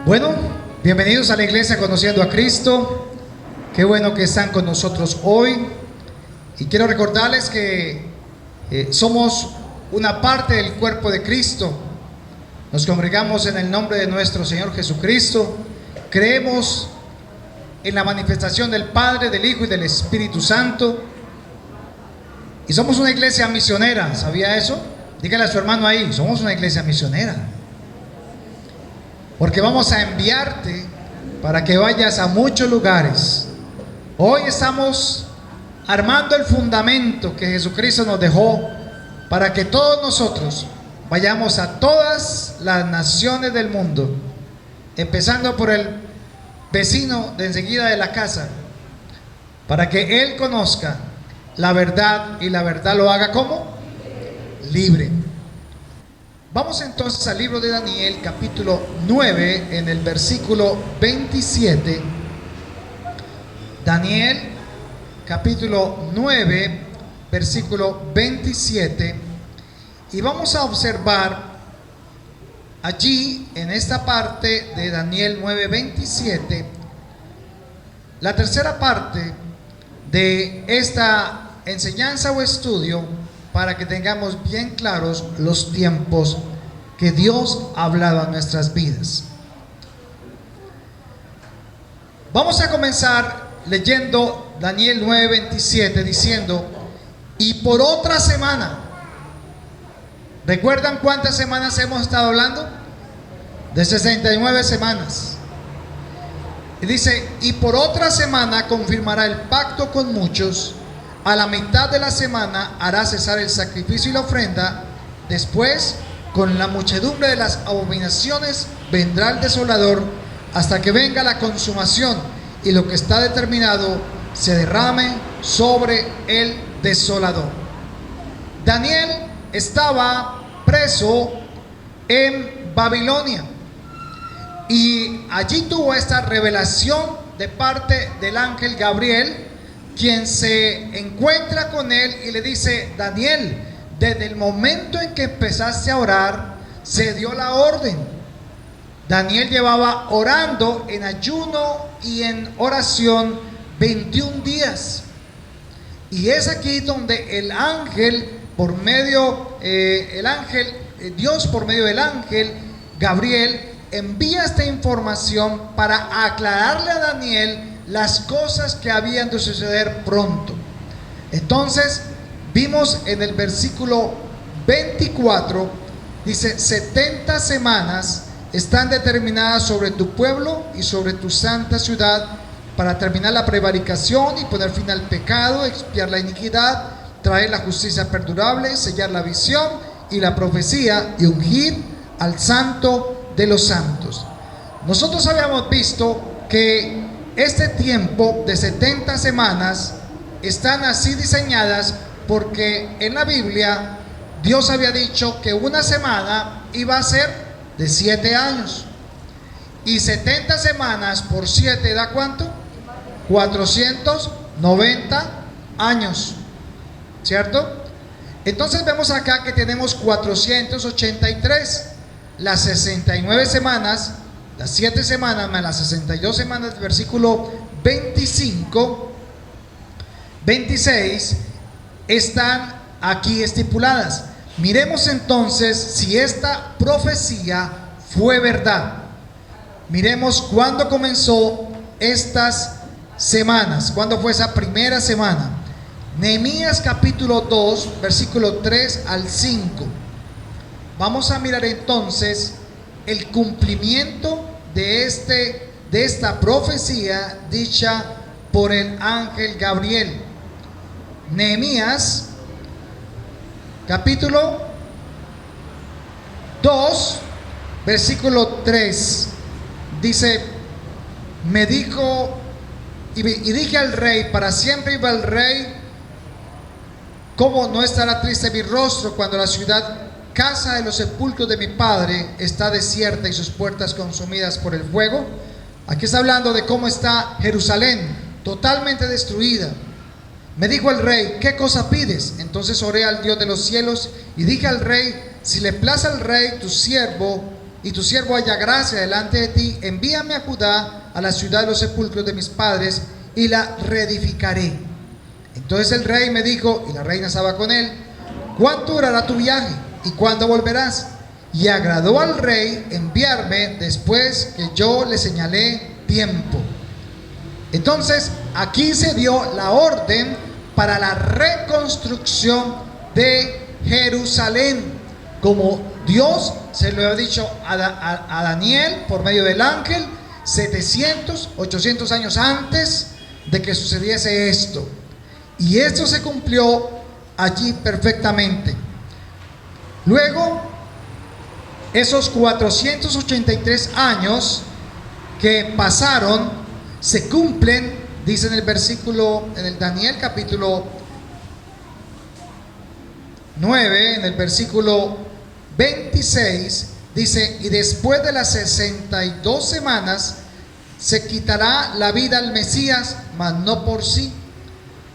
Bueno, bienvenidos a la iglesia Conociendo a Cristo. Qué bueno que están con nosotros hoy. Y quiero recordarles que somos una parte del cuerpo de Cristo. Nos congregamos en el nombre de nuestro Señor Jesucristo. Creemos en la manifestación del Padre, del Hijo y del Espíritu Santo. Y somos una iglesia misionera. ¿Sabía eso? Dígale a su hermano ahí, somos una iglesia misionera. Porque vamos a enviarte para que vayas a muchos lugares. Hoy estamos armando el fundamento que Jesucristo nos dejó para que todos nosotros vayamos a todas las naciones del mundo, empezando por el vecino de enseguida de la casa, para que él conozca la verdad y la verdad lo haga ¿cómo? Libre. Vamos entonces al libro de Daniel, capítulo 9, en el versículo 27. Daniel, capítulo 9, versículo 27. Y vamos a observar allí, en esta parte de Daniel 9, 27, la tercera parte de esta enseñanza o estudio, para que tengamos bien claros los tiempos que Dios ha hablado a nuestras vidas. Vamos a comenzar leyendo Daniel 9:27 diciendo: y por otra semana. ¿Recuerdan cuántas semanas hemos estado hablando? De 69 semanas. Y dice: y por otra semana confirmará el pacto con muchos. A la mitad de la semana hará cesar el sacrificio y la ofrenda. Después, con la muchedumbre de las abominaciones, vendrá el desolador, hasta que venga la consumación y lo que está determinado se derrame sobre el desolador. Daniel estaba preso en Babilonia y allí tuvo esta revelación de parte del ángel Gabriel, quien se encuentra con él y le dice: Daniel, desde el momento en que empezaste a orar, se dio la orden. Daniel llevaba orando en ayuno y en oración 21 días. Y es aquí donde el ángel, Dios por medio del ángel Gabriel, envía esta información para aclararle a Daniel las cosas que habían de suceder pronto. Entonces vimos en el versículo 24, dice: 70 semanas están determinadas sobre tu pueblo y sobre tu santa ciudad, para terminar la prevaricación y poner fin al pecado, expiar la iniquidad, traer la justicia perdurable, sellar la visión y la profecía, y ungir al santo de los santos. Nosotros habíamos visto que este tiempo de 70 semanas están así diseñadas porque en la Biblia Dios había dicho que una semana iba a ser de 7 años. Y 70 semanas por 7 da ¿cuánto? 490 años, ¿cierto? Entonces vemos acá que tenemos 483. Las 69 semanas, las 7 semanas más las 62 semanas, versículo 25, 26, están aquí estipuladas. Miremos entonces si esta profecía fue verdad. Miremos cuándo comenzó estas semanas, cuándo fue esa primera semana. Nehemías capítulo 2, versículo 3 al 5. Vamos a mirar entonces el cumplimiento de esta profecía dicha por el ángel Gabriel. Nehemías capítulo 2, versículo 3. Dice: me dijo y dije al rey, para siempre viva el rey, ¿cómo no estará triste mi rostro cuando la ciudad, casa de los sepulcros de mi padre, está desierta y sus puertas consumidas por el fuego? Aquí está hablando de cómo está Jerusalén, totalmente destruida. Me dijo el rey: ¿qué cosa pides? Entonces oré al Dios de los cielos y dije al rey: si le place al rey tu siervo, y tu siervo haya gracia delante de ti, envíame a Judá, a la ciudad de los sepulcros de mis padres, y la reedificaré. Entonces el rey me dijo, y la reina estaba con él, ¿cuánto durará tu viaje? ¿Y cuándo volverás? Y agradó al rey enviarme después que yo le señalé tiempo. Entonces aquí se dio la orden para la reconstrucción de Jerusalén, como Dios se lo había dicho a Daniel por medio del ángel 700, 800 años antes de que sucediese esto. Y esto se cumplió allí perfectamente. Luego, esos 483 años que pasaron se cumplen, dice en el versículo, en el Daniel capítulo 9, en el versículo 26, dice, y después de las 62 semanas se quitará la vida al Mesías, mas no por sí.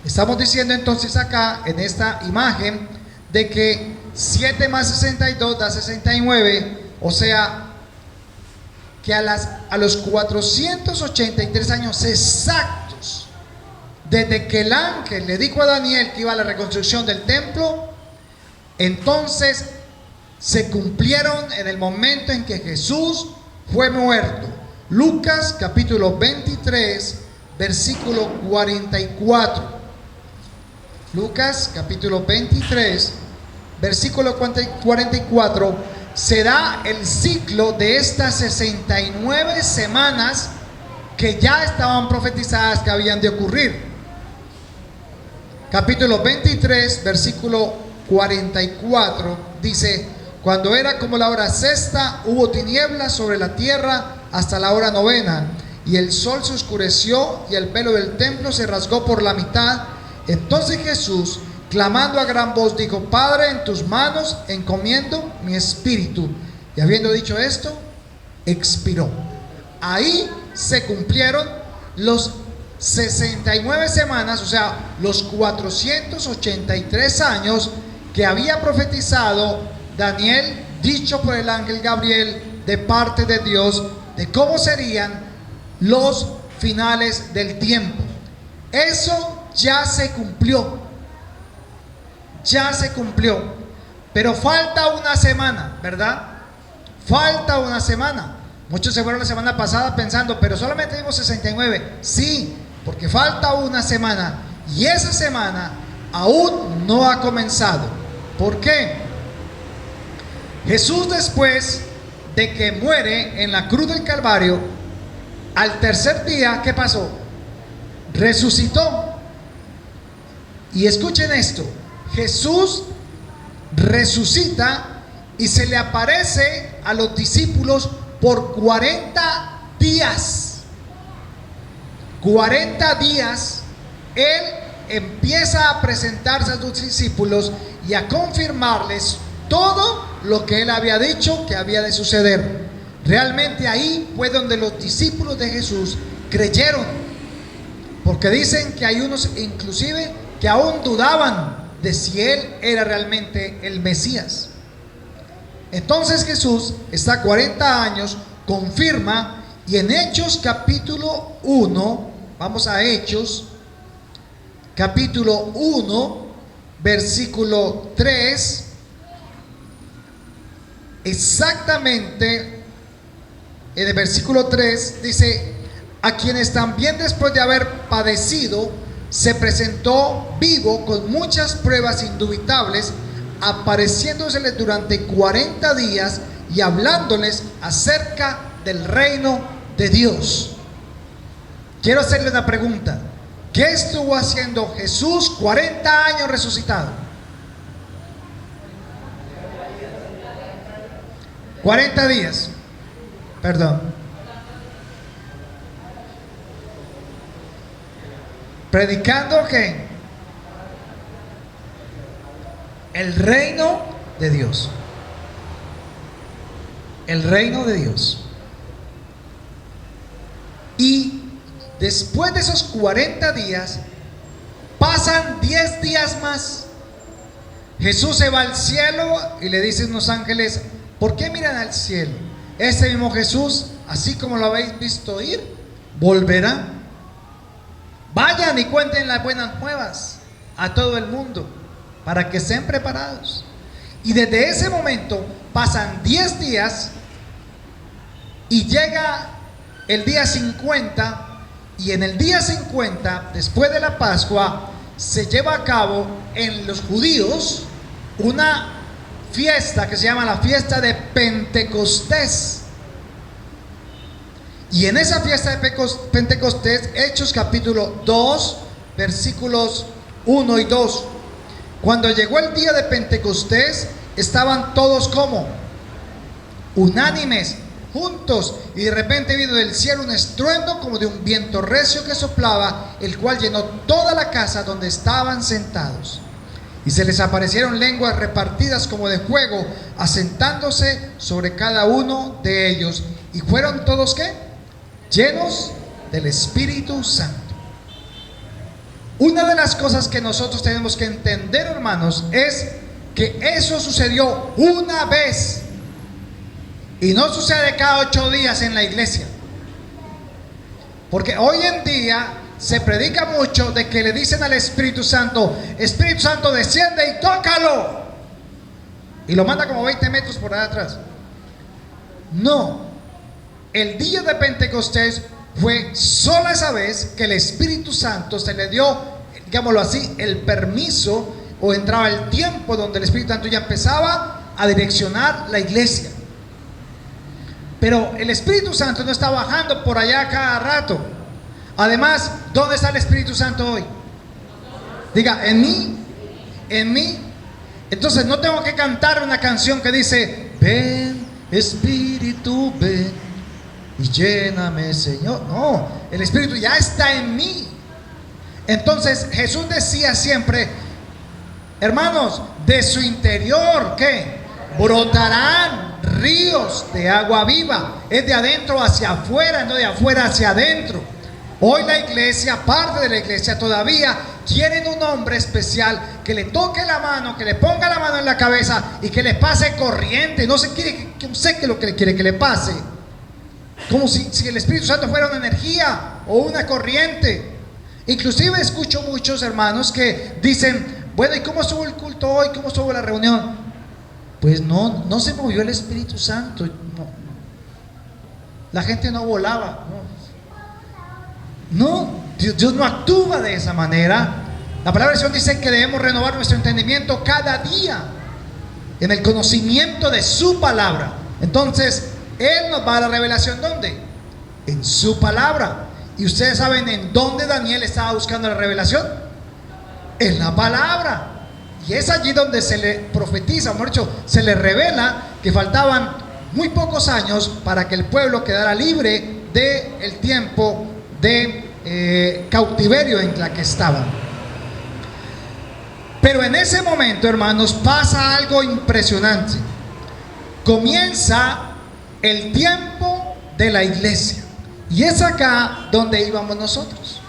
Estamos diciendo entonces acá en esta imagen de que 7 más 62 da 69, o sea que a los 483 años exactos desde que el ángel le dijo a Daniel que iba a la reconstrucción del templo, entonces se cumplieron en el momento en que Jesús fue muerto. Lucas capítulo 23 versículo 44. Lucas capítulo 23 versículo 44, se da el ciclo de estas 69 semanas que ya estaban profetizadas que habían de ocurrir. Capítulo 23 versículo 44 dice, cuando era como la hora sexta, hubo tinieblas sobre la tierra hasta la hora novena, y el sol se oscureció y el velo del templo se rasgó por la mitad. Entonces Jesús, clamando a gran voz, dijo, Padre, en tus manos encomiendo mi espíritu. Y habiendo dicho esto, expiró. Ahí se cumplieron los 69 semanas, o sea, los 483 años que había profetizado Daniel, dicho por el ángel Gabriel de parte de Dios, de cómo serían los finales del tiempo. Eso ya se cumplió. Ya se cumplió. Pero falta una semana, ¿verdad? Falta una semana. Muchos se fueron la semana pasada pensando, pero solamente dimos 69. Sí, porque falta una semana. Y esa semana aún no ha comenzado. ¿Por qué? Jesús, después de que muere en la cruz del Calvario, al tercer día, ¿qué pasó? Resucitó. Y escuchen esto, Jesús resucita y se le aparece a los discípulos por 40 días. 40 días Él empieza a presentarse a sus discípulos y a confirmarles todo lo que Él había dicho que había de suceder. Realmente ahí fue donde los discípulos de Jesús creyeron, porque dicen que hay unos inclusive que aún dudaban de si Él era realmente el Mesías. Entonces Jesús está 40 años, confirma, y en Hechos capítulo 1, vamos a Hechos capítulo 1 versículo 3, exactamente en el versículo 3 dice, a quienes también después de haber padecido se presentó vivo con muchas pruebas indubitables, apareciéndoseles durante 40 días y hablándoles acerca del reino de Dios. Quiero hacerle una pregunta. ¿Qué estuvo haciendo Jesús 40 años resucitado? 40 días. Perdón. Predicando que el reino de Dios. El reino de Dios. Y después de esos 40 días, pasan 10 días más. Jesús se va al cielo y le dicen los ángeles, ¿por qué miran al cielo? ese mismo Jesús, así como lo habéis visto ir, volverá. Vayan y cuenten las buenas nuevas a todo el mundo para que estén preparados. Y desde ese momento pasan 10 días y llega el día 50, y en el día 50, después de la Pascua, se lleva a cabo en los judíos una fiesta que se llama la fiesta de Pentecostés. Y en esa fiesta de Pentecostés, Hechos capítulo 2, versículos 1 y 2, cuando llegó el día de Pentecostés, estaban todos como unánimes, juntos, y de repente vino del cielo un estruendo como de un viento recio que soplaba, el cual llenó toda la casa donde estaban sentados. Y se les aparecieron lenguas repartidas como de fuego, asentándose sobre cada uno de ellos. Y fueron todos, ¿qué? Llenos del Espíritu Santo. Una de las cosas que nosotros tenemos que entender, hermanos, es que eso sucedió una vez. Y no sucede cada 8 días en la iglesia. Porque hoy en día se predica mucho de que le dicen al Espíritu Santo: Espíritu Santo, desciende y tócalo. Y lo manda como 20 metros por allá atrás. No. El día de Pentecostés fue sola esa vez que el Espíritu Santo se le dio, digámoslo así, el permiso, o entraba el tiempo donde el Espíritu Santo ya empezaba a direccionar la iglesia. Pero el Espíritu Santo no está bajando por allá cada rato. Además, ¿dónde está el Espíritu Santo hoy? Diga, en mí, en mí. Entonces no tengo que cantar una canción que dice: ven, Espíritu, ven y lléname, Señor. No, el Espíritu ya está en mí. Entonces Jesús decía siempre: hermanos, de su interior, ¿qué? Brotarán ríos de agua viva. Es de adentro hacia afuera, no de afuera hacia adentro. Hoy la iglesia, parte de la iglesia todavía, quieren un hombre especial que le toque la mano, que le ponga la mano en la cabeza y que le pase corriente. No se quiere, no sé qué es lo que le quiere que le pase. Como si el Espíritu Santo fuera una energía o una corriente. Inclusive escucho muchos hermanos que dicen: bueno, ¿y cómo estuvo el culto hoy? ¿Cómo estuvo la reunión? Pues no se movió el Espíritu Santo. No. La gente no volaba. No, Dios no actúa de esa manera. La palabra de Dios dice que debemos renovar nuestro entendimiento cada día en el conocimiento de su palabra. Entonces Él nos va a dar la revelación. ¿Dónde? En su palabra. Y ustedes saben en dónde Daniel estaba buscando la revelación. En la palabra. Y es allí donde se le profetiza, mejor dicho, se le revela que faltaban muy pocos años para que el pueblo quedara libre del tiempo de cautiverio en la que estaban. Pero en ese momento, hermanos, pasa algo impresionante. Comienza el tiempo de la iglesia. Y es acá donde íbamos nosotros.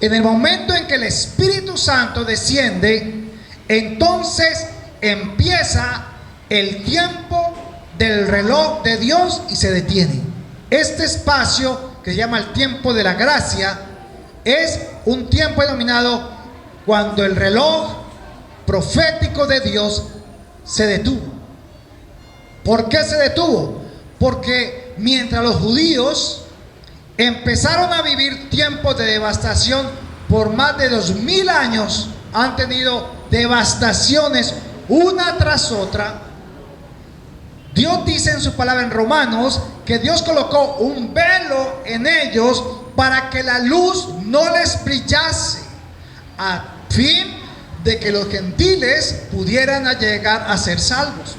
En el momento en que el Espíritu Santo desciende, entonces empieza el tiempo del reloj de Dios y se detiene. Este espacio que se llama el tiempo de la gracia es un tiempo denominado cuando el reloj profético de Dios se detuvo. ¿Por qué se detuvo? Porque mientras los judíos empezaron a vivir tiempos de devastación por más de 2000 años, han tenido devastaciones una tras otra. Dios dice en su palabra en Romanos que Dios colocó un velo en ellos para que la luz no les brillase, a fin de que los gentiles pudieran llegar a ser salvos.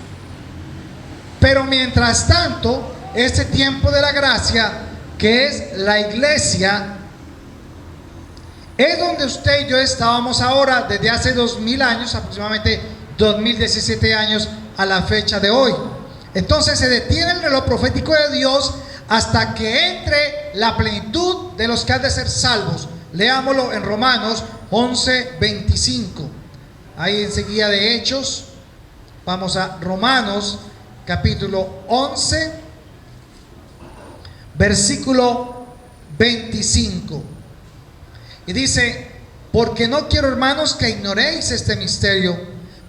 Pero mientras tanto, este tiempo de la gracia, que es la iglesia, es donde usted y yo estábamos ahora desde hace 2000 años, aproximadamente 2017 años a la fecha de hoy. Entonces se detiene el reloj profético de Dios hasta que entre la plenitud de los que han de ser salvos. Leámoslo en Romanos 11:25. Ahí enseguida de Hechos, vamos a Romanos capítulo 11, versículo 25. Y dice: porque no quiero, hermanos, que ignoréis este misterio,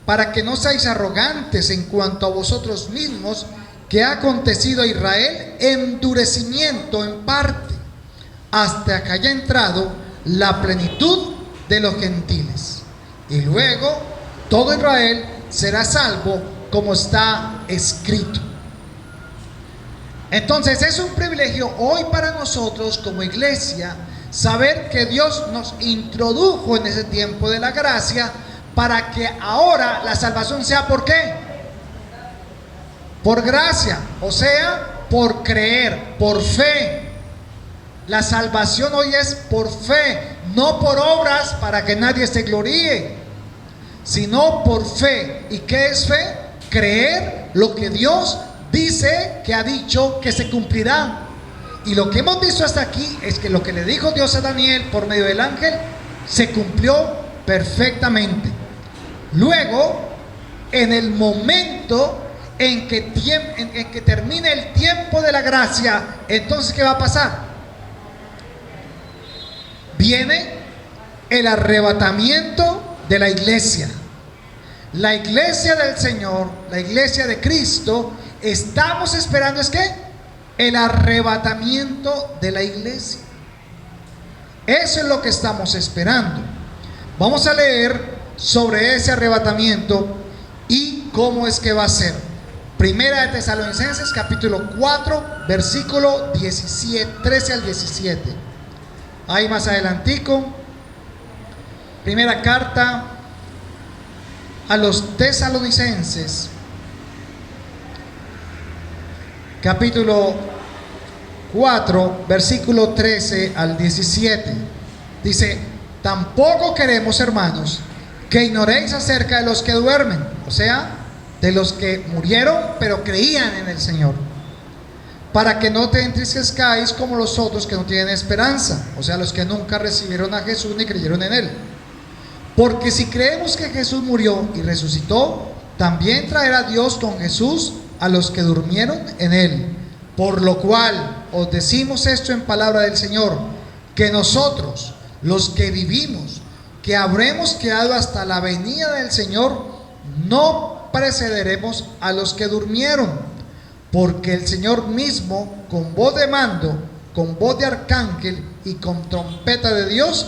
para que no seáis arrogantes en cuanto a vosotros mismos, que ha acontecido a Israel endurecimiento en parte, hasta que haya entrado la plenitud de los gentiles. Y luego todo Israel será salvo, como está escrito. Entonces es un privilegio hoy para nosotros como iglesia saber que Dios nos introdujo en ese tiempo de la gracia, para que ahora la salvación sea ¿por qué? Por gracia, o sea, por creer, por fe. La salvación hoy es por fe, no por obras para que nadie se gloríe, sino por fe. ¿Y qué es fe? Creer lo que Dios dice que ha dicho que se cumplirá. Y lo que hemos visto hasta aquí es que lo que le dijo Dios a Daniel por medio del ángel se cumplió perfectamente. Luego, en el momento en que termine el tiempo de la gracia, entonces ¿qué va a pasar? Viene el arrebatamiento de la iglesia. La iglesia del Señor, la iglesia de Cristo, estamos esperando es que el arrebatamiento de la iglesia. Eso es lo que estamos esperando. Vamos a leer sobre ese arrebatamiento y cómo es que va a ser. Primera de Tesalonicenses capítulo 4 versículo 13 al 17. Ahí más adelantico. Primera carta a los Tesalonicenses capítulo 4 versículo 13 al 17. Dice: tampoco queremos, hermanos, que ignoréis acerca de los que duermen, o sea, de los que murieron pero creían en el Señor, para que no te entristezcáis como los otros que no tienen esperanza, o sea, los que nunca recibieron a Jesús ni creyeron en Él. Porque si creemos que Jesús murió y resucitó, también traerá Dios con Jesús a los que durmieron en Él. Por lo cual os decimos esto en palabra del Señor, que nosotros, los que vivimos, que habremos quedado hasta la venida del Señor, no precederemos a los que durmieron, porque el Señor mismo, con voz de mando, con voz de arcángel y con trompeta de Dios,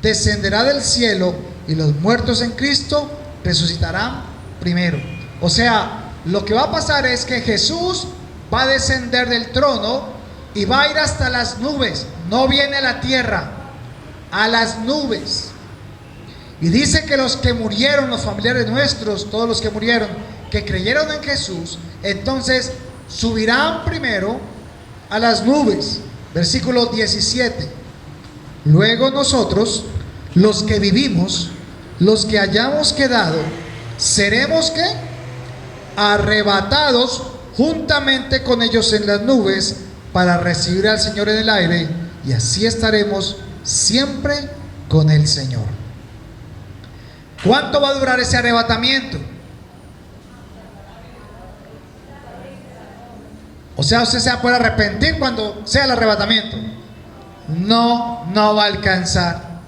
descenderá del cielo, y los muertos en Cristo resucitarán primero. O sea, lo que va a pasar es que Jesús va a descender del trono y va a ir hasta las nubes. No viene a la tierra, a las nubes. Y dice que los que murieron, los familiares nuestros, todos los que murieron, que creyeron en Jesús, entonces subirán primero a las nubes. Versículo 17. Luego nosotros, los que vivimos, los que hayamos quedado, seremos ¿qué? Arrebatados juntamente con ellos en las nubes, para recibir al Señor en el aire, y así estaremos siempre con el Señor. ¿Cuánto va a durar ese arrebatamiento? O sea, usted se va a poder arrepentir cuando sea el arrebatamiento. No va a alcanzar.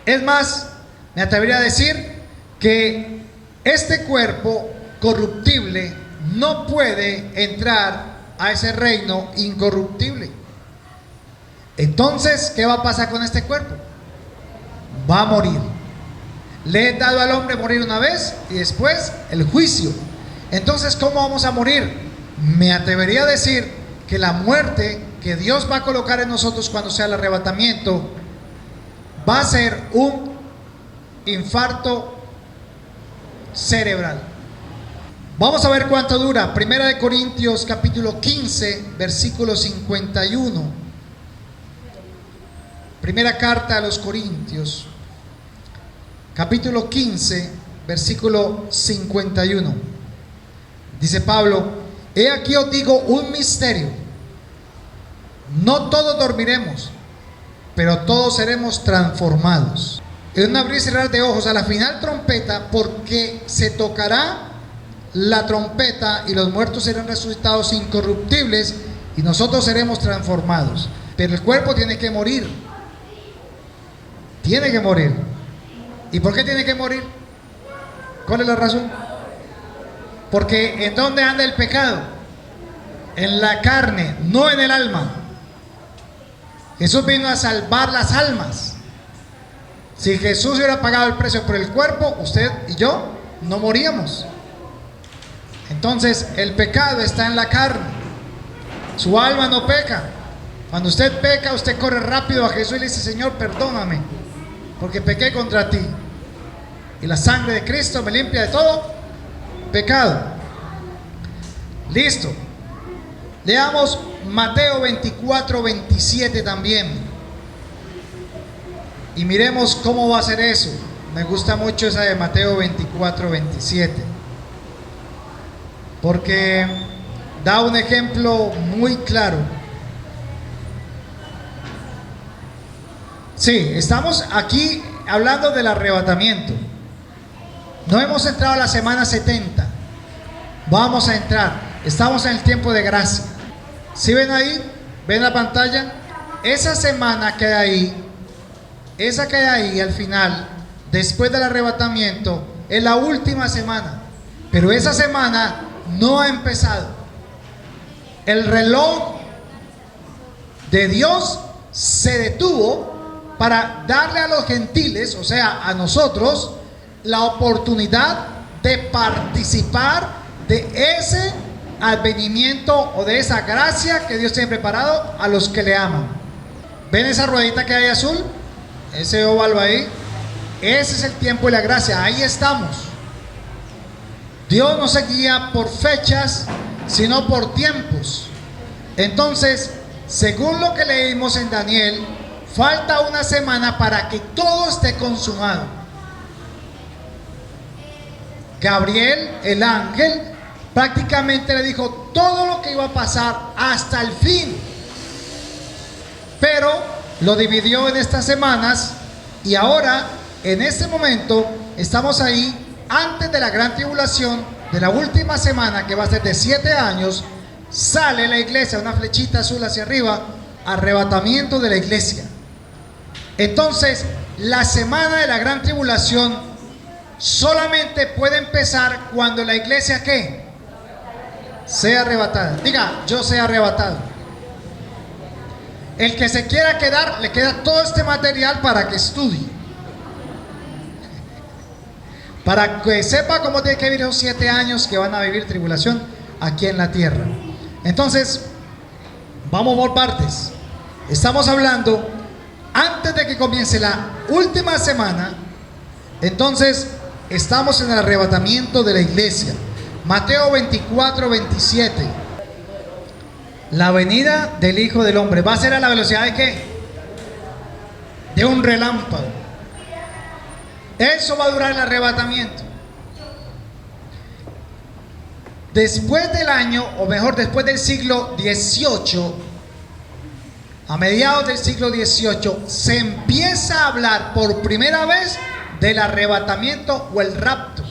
Es más, me atrevería a decir que este cuerpo corruptible no puede entrar a ese reino incorruptible. Entonces, ¿qué va a pasar con este cuerpo? Va a morir. Le he dado al hombre morir una vez y después el juicio. Entonces, ¿cómo vamos a morir? Me atrevería a decir que la muerte que Dios va a colocar en nosotros cuando sea el arrebatamiento va a ser un infarto cerebral. Vamos a ver cuánto dura. Primera de Corintios capítulo 15 versículo 51. Primera carta a los Corintios capítulo 15 versículo 51. Dice Pablo: he aquí os digo un misterio, no todos dormiremos, pero todos seremos transformados. En un abrir y cerrar de ojos, a la final trompeta, porque se tocará la trompeta y los muertos serán resucitados incorruptibles, y nosotros seremos transformados. Pero el cuerpo tiene que morir. Tiene que morir. ¿Y por qué tiene que morir? ¿Cuál es la razón? Porque ¿en dónde anda el pecado? En la carne, no en el alma. Jesús vino a salvar las almas. Si Jesús hubiera pagado el precio por el cuerpo, usted y yo no moríamos. Entonces el pecado está en la carne. Su alma no peca. Cuando usted peca, usted corre rápido a Jesús y le dice: Señor, perdóname, porque pequé contra ti, y la sangre de Cristo me limpia de todo pecado. Listo. Leamos Mateo 24, 27 también, y miremos cómo va a ser eso. Me gusta mucho esa de Mateo 24, 27, porque da un ejemplo muy claro. Sí, estamos aquí hablando del arrebatamiento. No hemos entrado a la semana 70. Vamos a entrar. Estamos en el tiempo de gracia. ¿Sí ven ahí? ¿Ven la pantalla? Esa semana que hay ahí, esa que hay ahí al final, después del arrebatamiento, es la última semana. Pero esa semana no ha empezado. El reloj de Dios se detuvo para darle a los gentiles, o sea, a nosotros, la oportunidad de participar de ese advenimiento o de esa gracia que Dios tiene preparado a los que le aman. ¿Ven esa ruedita que hay azul? Ese óvalo ahí. Ese es el tiempo de la gracia. Ahí estamos. Dios no se guía por fechas, sino por tiempos. Entonces, según lo que leímos en Daniel, falta una semana para que todo esté consumado. Gabriel, el ángel, prácticamente le dijo todo lo que iba a pasar hasta el fin. Pero lo dividió en estas semanas, y ahora, en este momento, estamos ahí antes de la gran tribulación, de la última semana, que va a ser de 7 años. Sale la iglesia, una flechita azul hacia arriba, arrebatamiento de la iglesia. Entonces, la semana de la gran tribulación solamente puede empezar cuando la iglesia, ¿qué? Sea arrebatada. Diga: yo sea arrebatado. El que se quiera quedar, le queda todo este material para que estudie, para que sepa cómo tiene que vivir esos 7 años que van a vivir tribulación aquí en la tierra. Entonces, vamos por partes. Estamos hablando antes de que comience la última semana. Entonces, estamos en el arrebatamiento de la iglesia. Mateo 24, 27. La venida del Hijo del Hombre va a ser a la velocidad de ¿qué? De un relámpago. Eso va a durar el arrebatamiento. Después del año, o mejor, después del siglo XVIII, a mediados del siglo XVIII, se empieza a hablar por primera vez del arrebatamiento o el rapto.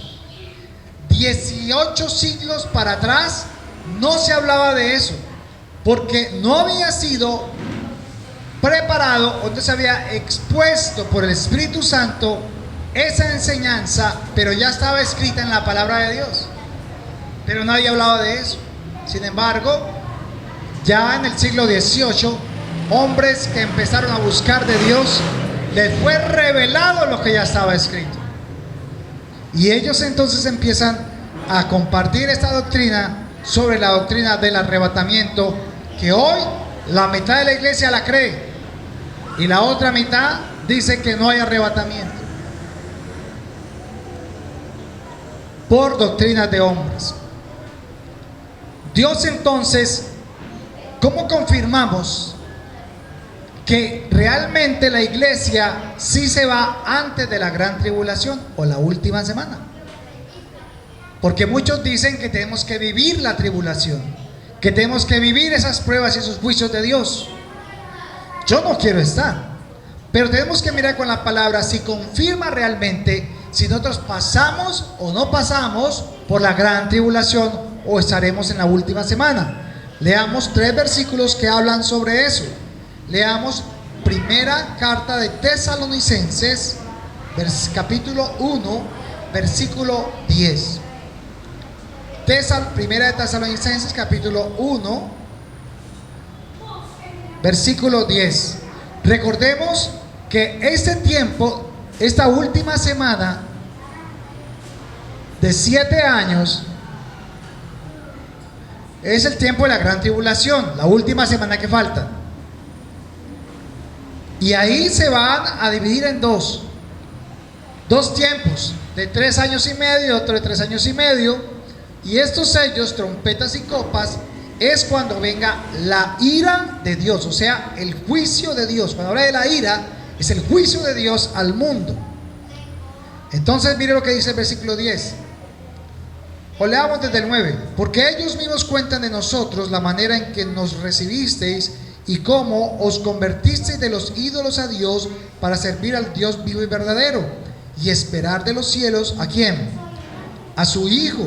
18 siglos para atrás no se hablaba de eso, porque no había sido preparado o no se había expuesto por el Espíritu Santo esa enseñanza, pero ya estaba escrita en la palabra de Dios, pero nadie hablaba de eso. Sin embargo, ya en el siglo XVIII, hombres que empezaron a buscar de Dios, les fue revelado lo que ya estaba escrito, y ellos entonces empiezan a compartir esta doctrina sobre la doctrina del arrebatamiento, que hoy la mitad de la iglesia la cree y la otra mitad dice que no hay arrebatamiento por doctrinas de hombres. Dios, entonces, ¿cómo confirmamos que realmente la iglesia sí se va antes de la gran tribulación o la última semana? Porque muchos dicen que tenemos que vivir la tribulación, que tenemos que vivir esas pruebas y esos juicios de Dios. Yo no quiero estar, pero tenemos que mirar con la palabra si confirma realmente si nosotros pasamos o no pasamos por la gran tribulación o estaremos en la última semana. Leamos 3 versículos que hablan sobre eso. Leamos primera carta de Tesalonicenses, capítulo 1, versículo 10. Primera de Tesalonicenses, capítulo 1, versículo 10. Recordemos que este tiempo, esta última semana de 7 años, es el tiempo de la gran tribulación, la última semana que falta. Y ahí se van a dividir en dos tiempos, de 3 años y medio, otro de 3 años y medio. Y estos sellos, trompetas y copas, es cuando venga la ira de Dios, o sea, el juicio de Dios. Cuando habla de la ira, es el juicio de Dios al mundo. Entonces mire lo que dice el versículo 10. O leamos desde el 9. Porque ellos mismos cuentan de nosotros la manera en que nos recibisteis y cómo os convertisteis de los ídolos a Dios para servir al Dios vivo y verdadero y esperar de los cielos, ¿a quién? A su Hijo,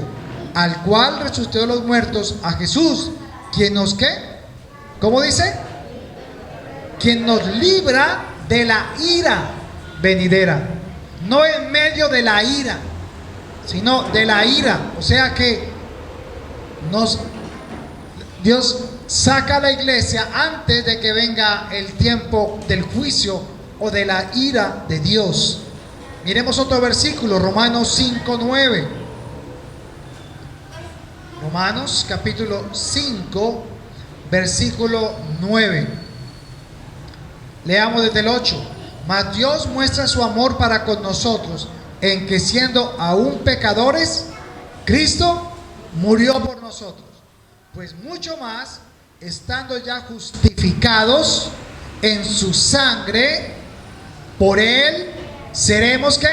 al cual resucitó de los muertos, a Jesús, quien nos, ¿qué? ¿Cómo dice? Quien nos libra de la ira venidera. No en medio de la ira, sino de la ira. O sea que Dios saca a la iglesia antes de que venga el tiempo del juicio o de la ira de Dios. Miremos otro versículo, Romanos 5:9. Romanos capítulo 5, versículo 9. Leamos desde el 8. Mas Dios muestra su amor para con nosotros, en que siendo aún pecadores, Cristo murió por nosotros. Pues mucho más, estando ya justificados en su sangre, por él seremos, ¿qué?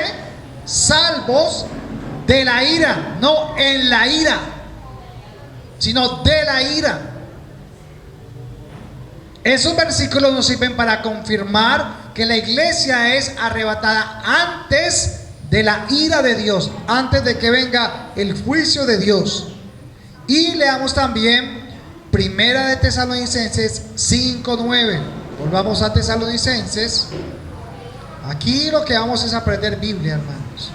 Salvos de la ira. No en la ira, sino de la ira. Esos versículos nos sirven para confirmar que la iglesia es arrebatada antes de la ira de Dios, antes de que venga el juicio de Dios. Y leamos también Primera de Tesalonicenses 5:9. Volvamos a Tesalonicenses. Aquí lo que vamos es aprender Biblia, hermanos.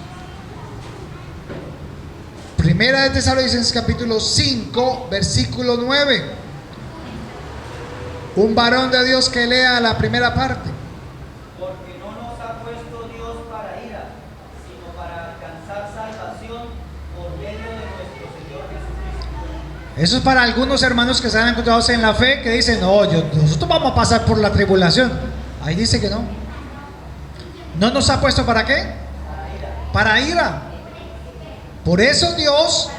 Primera de Tesalonicenses capítulo 5, versículo 9. Un varón de Dios que lea la primera parte. Porque no nos ha puesto Dios para ira, sino para alcanzar salvación por medio de nuestro Señor Jesucristo. Eso es para algunos hermanos que están encontrados en la fe, que dicen, no, nosotros vamos a pasar por la tribulación. Ahí dice que no. ¿No nos ha puesto para qué? Para ira. Por eso Dios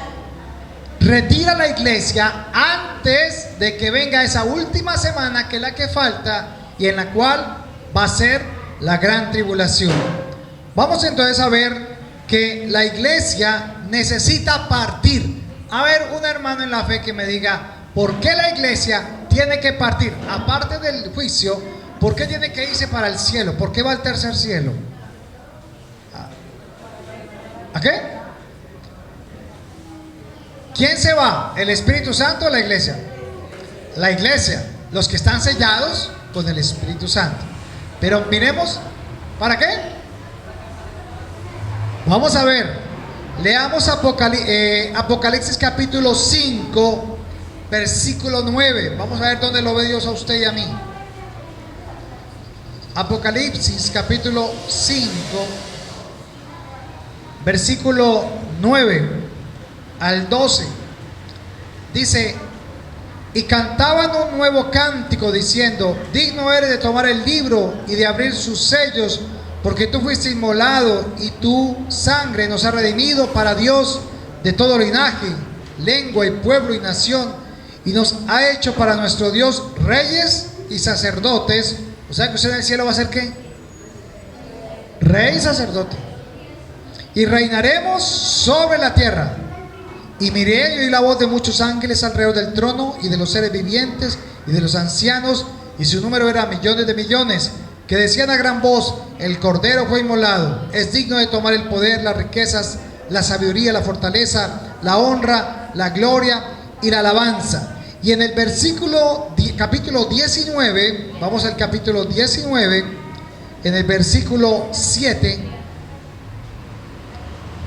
retira la iglesia antes de que venga esa última semana, que es la que falta, y en la cual va a ser la gran tribulación. Vamos entonces a ver que la iglesia necesita partir. A ver, un hermano en la fe que me diga, ¿por qué la iglesia tiene que partir? Aparte del juicio, ¿por qué tiene que irse para el cielo? ¿Por qué va al tercer cielo? ¿A qué? ¿Quién se va? ¿El Espíritu Santo o la iglesia? La iglesia, los que están sellados con el Espíritu Santo. Pero miremos, ¿para qué? Vamos a ver, leamos Apocalipsis capítulo 5, versículo 9. Vamos a ver dónde lo ve Dios a usted y a mí. Apocalipsis capítulo 5, versículo 9 al 12. Dice: y cantaban un nuevo cántico diciendo: digno eres de tomar el libro y de abrir sus sellos, porque tú fuiste inmolado y tu sangre nos ha redimido para Dios de todo linaje, lengua y pueblo y nación, y nos ha hecho para nuestro Dios reyes y sacerdotes. O sea que usted en el cielo va a ser ¿qué? Rey y sacerdote. Y reinaremos sobre la tierra. Y miré y oí la voz de muchos ángeles alrededor del trono, y de los seres vivientes y de los ancianos, y su número era millones de millones, que decían a gran voz: el Cordero fue inmolado, es digno de tomar el poder, las riquezas, la sabiduría, la fortaleza, la honra, la gloria y la alabanza. Y en el capítulo 19, vamos al capítulo 19, en el versículo 7,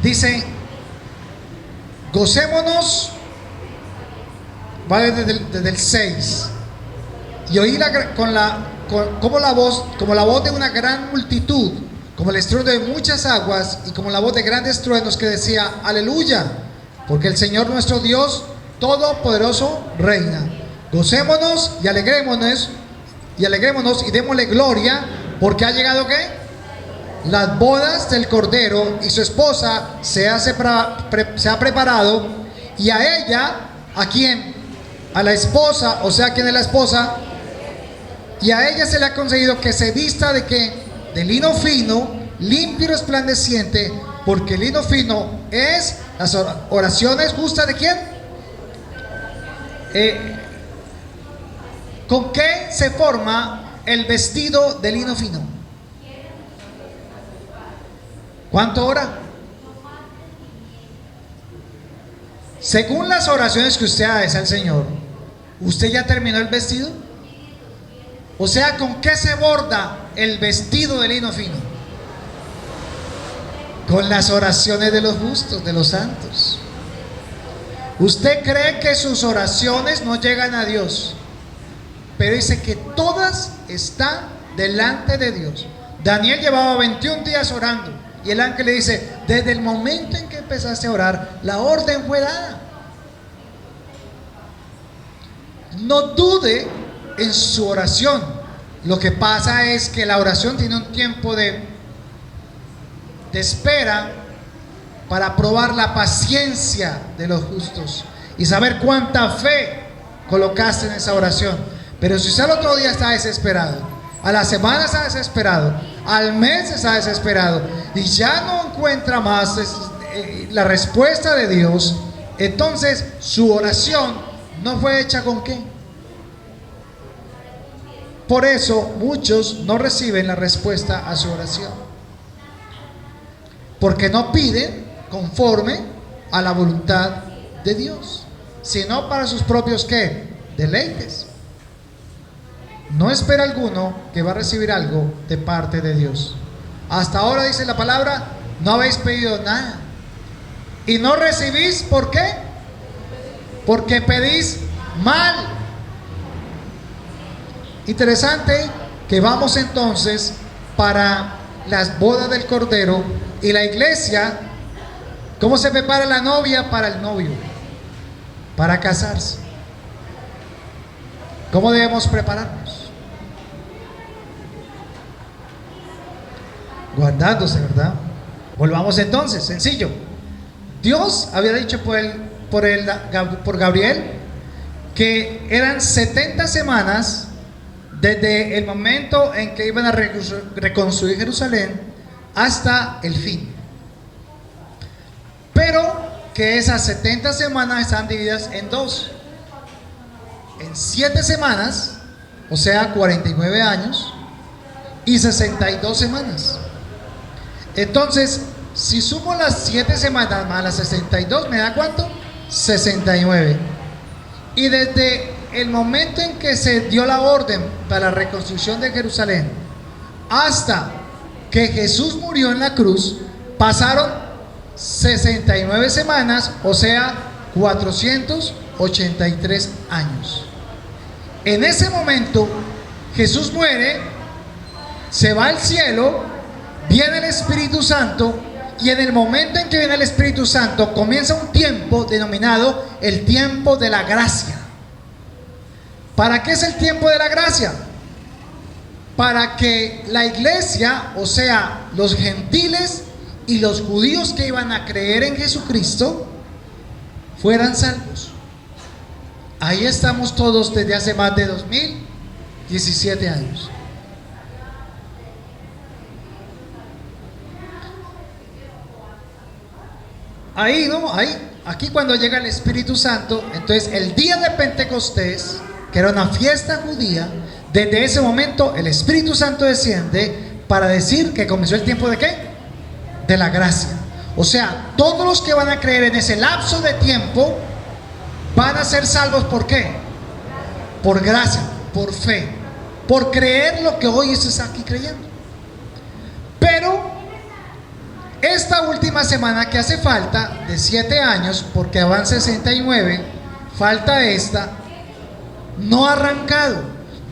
dice: gocémonos, vale, desde el 6, y oí como la voz de una gran multitud, como el estruendo de muchas aguas, y como la voz de grandes truenos, que decía: aleluya, porque el Señor nuestro Dios Todopoderoso reina. Gocémonos y alegrémonos y démosle gloria, porque ha llegado ¿qué? Las bodas del Cordero, y su esposa se ha preparado. Y a ella, ¿a quién? A la esposa, o sea, ¿quién es la esposa? Y a ella se le ha concedido que se vista ¿de qué? De lino fino, limpio y resplandeciente, porque el lino fino es las oraciones justas ¿de quién? ¿Con qué se forma el vestido de lino fino? ¿Cuánto ora? Según las oraciones que usted hace al Señor, ¿usted ya terminó el vestido? O sea, ¿con qué se borda el vestido de lino fino? Con las oraciones de los justos, de los santos. Usted cree que sus oraciones no llegan a Dios, pero dice que todas están delante de Dios. Daniel llevaba 21 días orando, y el ángel le dice: desde el momento en que empezaste a orar, la orden fue dada. No dude en su oración. Lo que pasa es que la oración tiene un tiempo de espera, para probar la paciencia de los justos y saber cuánta fe colocaste en esa oración. Pero si usted al otro día está desesperado, a la semana está desesperado, al mes está desesperado, y ya no encuentra más la respuesta de Dios, entonces su oración no fue hecha ¿con qué? Por eso muchos no reciben la respuesta a su oración, porque no piden conforme a la voluntad de Dios, sino para sus propios ¿qué? Deleites. No espera alguno que va a recibir algo de parte de Dios. Hasta ahora, dice la palabra, no habéis pedido nada, y no recibís. ¿Por qué? Porque pedís mal. Interesante que vamos entonces para las bodas del Cordero, y la iglesia, ¿cómo se prepara la novia para el novio? Para casarse. ¿Cómo debemos prepararnos? Guardándose, ¿verdad? Volvamos entonces, sencillo. Dios había dicho por Gabriel que eran 70 semanas desde el momento en que iban a reconstruir Jerusalén hasta el fin. Pero que esas 70 semanas están divididas en dos. En 7 semanas, o sea 49 años, y 62 semanas. Entonces, si sumo las 7 semanas más las 62, ¿me da cuánto? 69. Y desde el momento en que se dio la orden para la reconstrucción de Jerusalén hasta que Jesús murió en la cruz, pasaron 69 semanas, o sea 483 años. En ese momento Jesús muere, se va al cielo, viene el Espíritu Santo, y en el momento en que viene el Espíritu Santo comienza un tiempo denominado el tiempo de la gracia. ¿Para qué es el tiempo de la gracia? Para que la iglesia, o sea, los gentiles y los judíos que iban a creer en Jesucristo, fueran salvos. Ahí estamos todos desde hace más de 2017 años. Ahí, ¿no? Aquí cuando llega el Espíritu Santo, entonces el día de Pentecostés, que era una fiesta judía, desde ese momento el Espíritu Santo desciende para decir que comenzó el tiempo de ¿qué? De la gracia. O sea, todos los que van a creer en ese lapso de tiempo van a ser salvos. ¿Por qué? por gracia, por fe, por creer lo que hoy estás aquí creyendo. Pero esta última semana que hace falta, de 7 años, porque van 69, falta esta, no ha arrancado.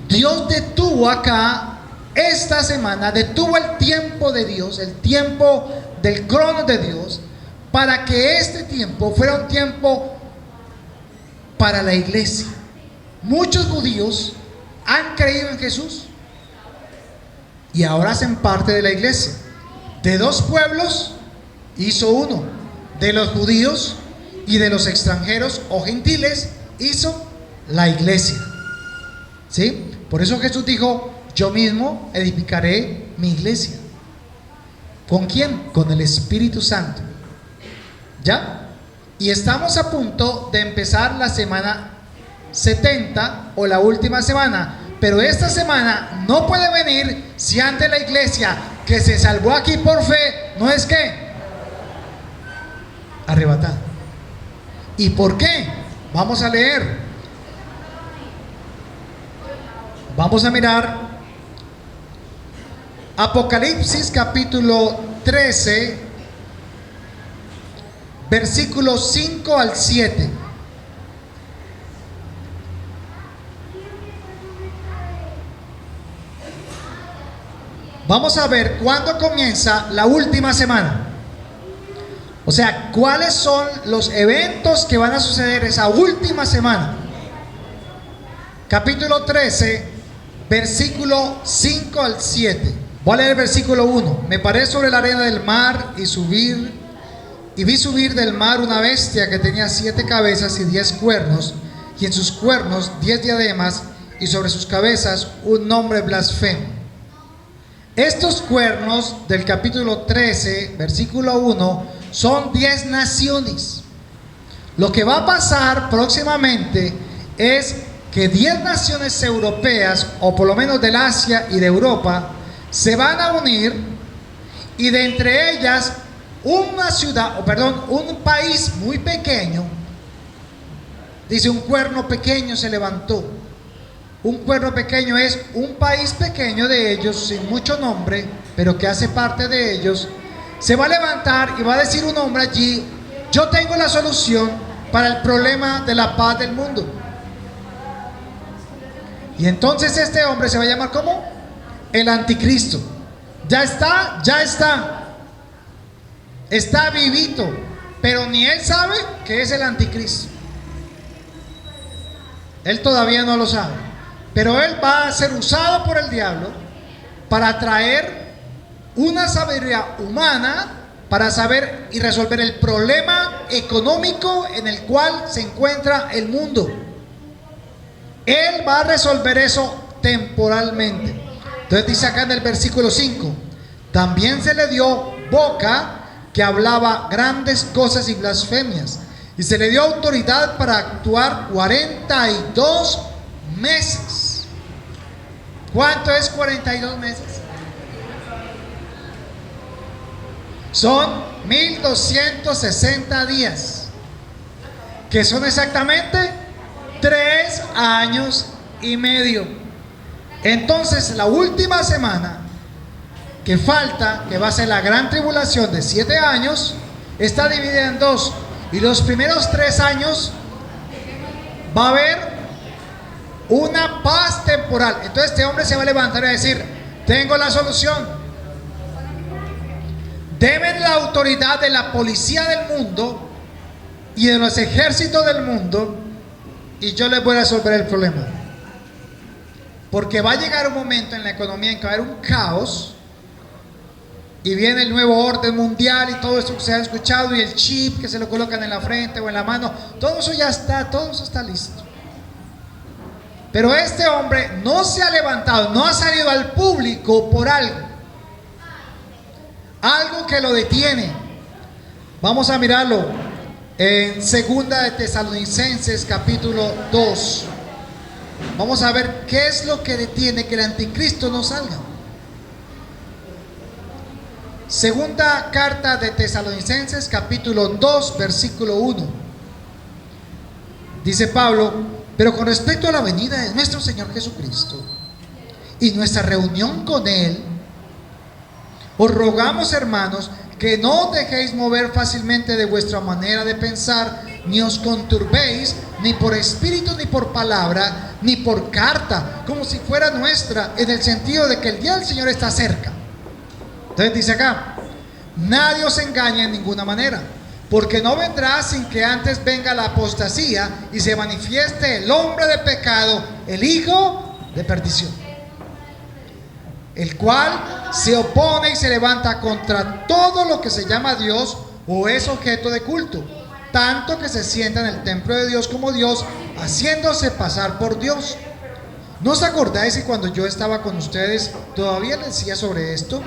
Dios detuvo acá esta semana, detuvo el tiempo de Dios, el tiempo del crono de Dios, para que este tiempo fuera un tiempo para la iglesia. Muchos judíos han creído en Jesús y ahora hacen parte de la iglesia. De 2 pueblos hizo uno, de los judíos y de los extranjeros o gentiles hizo la iglesia. ¿Sí? Por eso Jesús dijo: yo mismo edificaré mi iglesia. ¿Con quién? Con el Espíritu Santo. ¿Ya? Y estamos a punto de empezar la semana 70 o la última semana. Pero esta semana no puede venir si antes la iglesia que se salvó aquí por fe no es que arrebatada. ¿Y por qué? Vamos a leer. Vamos a mirar Apocalipsis capítulo 13, versículos 5 al 7. Vamos a ver cuándo comienza la última semana. O sea, cuáles son los eventos que van a suceder esa última semana. Capítulo 13, versículo 5 al 7. Voy a leer el versículo 1. Me paré sobre la arena del mar y vi subir del mar una bestia que tenía 7 cabezas y 10 cuernos, y en sus cuernos 10 diademas, y sobre sus cabezas un nombre blasfemo. Estos cuernos del capítulo 13, versículo 1, son 10 naciones. Lo que va a pasar próximamente es que 10 naciones europeas, o por lo menos del Asia y de Europa, se van a unir, y de entre ellas un país muy pequeño, dice, un cuerno pequeño se levantó. Un cuerno pequeño es un país pequeño de ellos, sin mucho nombre, pero que hace parte de ellos. Se va a levantar y va a decir un hombre allí: yo tengo la solución para el problema de la paz del mundo. Y entonces este hombre se va a llamar ¿cómo? El anticristo. Ya está vivito, pero ni él sabe que es el anticristo. Él todavía no lo sabe. Pero él va a ser usado por el diablo para traer una sabiduría humana para saber y resolver el problema económico en el cual se encuentra el mundo. Él va a resolver eso temporalmente. Entonces dice acá en el versículo 5: también se le dio boca que hablaba grandes cosas y blasfemias, y se le dio autoridad para actuar 42 meses. ¿Cuánto es 42 meses? Son 1260 días, que son exactamente 3 años y medio. Entonces la última semana que falta, que va a ser la gran tribulación de 7 años, está dividida en 2. Y los primeros 3 años va a haber una paz temporal. Entonces este hombre se va a levantar y a decir: tengo la solución. Deben la autoridad de la policía del mundo y de los ejércitos del mundo, y yo les voy a resolver el problema. Porque va a llegar un momento en la economía en que va a haber un caos, y viene el nuevo orden mundial y todo esto que se ha escuchado, y el chip que se lo colocan en la frente o en la mano, todo eso ya está, todo eso está listo. Pero este hombre no se ha levantado, no ha salido al público por algo que lo detiene. Vamos a mirarlo en Segunda de Tesalonicenses capítulo 2. Vamos a ver qué es lo que detiene que el anticristo no salga. Segunda carta de Tesalonicenses capítulo 2 versículo 1. Dice Pablo: Pero con respecto a la venida de nuestro Señor Jesucristo y nuestra reunión con Él, os rogamos, hermanos, que no os dejéis mover fácilmente de vuestra manera de pensar, ni os conturbéis, ni por espíritu, ni por palabra, ni por carta, como si fuera nuestra, en el sentido de que el día del Señor está cerca. Entonces dice acá, nadie os engañe en ninguna manera, porque no vendrá sin que antes venga la apostasía y se manifieste el hombre de pecado, el hijo de perdición, el cual se opone y se levanta contra todo lo que se llama Dios o es objeto de culto, tanto que se sienta en el templo de Dios como Dios, haciéndose pasar por Dios. ¿No os acordáis que cuando yo estaba con ustedes todavía les decía sobre esto?